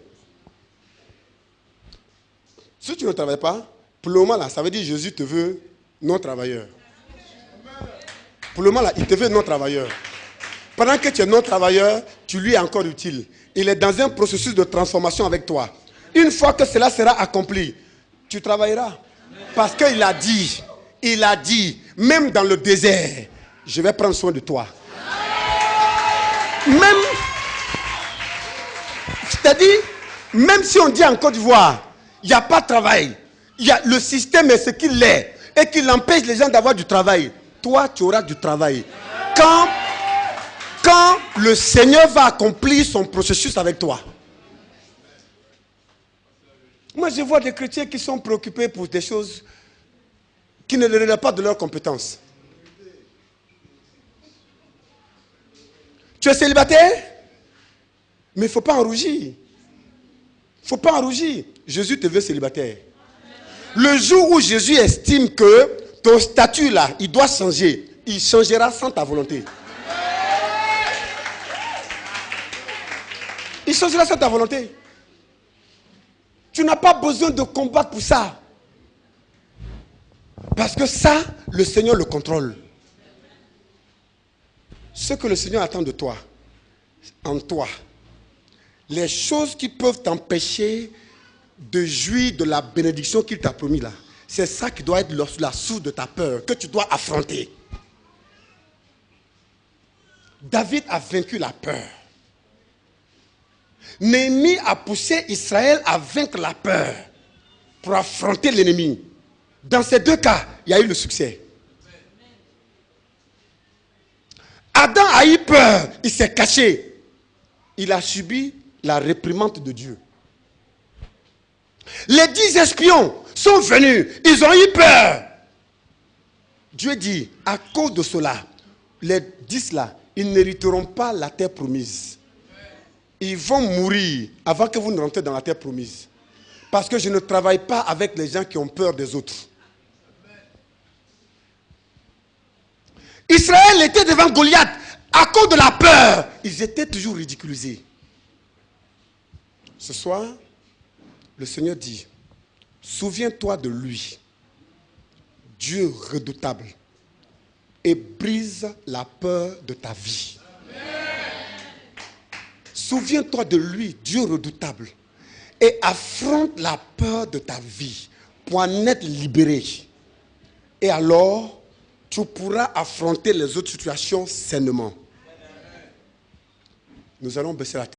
Speaker 3: Si tu ne travailles pas, pour le moment là, ça veut dire que Jésus te veut non-travailleur. Pour le moment là, il te veut non-travailleur. Pendant que tu es non-travailleur, tu lui es encore utile. Il est dans un processus de transformation avec toi. Une fois que cela sera accompli, tu travailleras. Parce qu'il a dit, même dans le désert, je vais prendre soin de toi. Même, c'est-à-dire, même si on dit en Côte d'Ivoire, il n'y a pas de travail, le système est ce qu'il est, et qu'il empêche les gens d'avoir du travail, toi, tu auras du travail. Quand le Seigneur va accomplir son processus avec toi. Moi, je vois des chrétiens qui sont préoccupés pour des choses qui ne relèvent pas de leurs compétences. Tu es célibataire? Mais il ne faut pas en rougir. Il ne faut pas en rougir. Jésus te veut célibataire. Le jour où Jésus estime que ton statut là, il doit changer, il changera sans ta volonté. Il changera sans ta volonté. Tu n'as pas besoin de combattre pour ça. Parce que ça, le Seigneur le contrôle. Ce que le Seigneur attend de toi, en toi, les choses qui peuvent t'empêcher de jouir de la bénédiction qu'il t'a promis là, c'est ça qui doit être la source de ta peur, que tu dois affronter. David a vaincu la peur. Néhémie a poussé Israël à vaincre la peur pour affronter l'ennemi. Dans ces deux cas, il y a eu le succès. Adam a eu peur, il s'est caché. Il a subi la réprimande de Dieu. Les 10 espions sont venus, ils ont eu peur. Dieu dit, à cause de cela, les 10 là, ils n'hériteront pas la terre promise. Ils vont mourir avant que vous ne rentrez dans la terre promise. Parce que je ne travaille pas avec les gens qui ont peur des autres. Israël était devant Goliath. À cause de la peur, ils étaient toujours ridiculisés. Ce soir, le Seigneur dit, souviens-toi de lui, Dieu redoutable, et brise la peur de ta vie. Souviens-toi de lui, Dieu redoutable, et affronte la peur de ta vie pour en être libéré. Et alors, tu pourras affronter les autres situations sainement. Nous allons baisser la tête.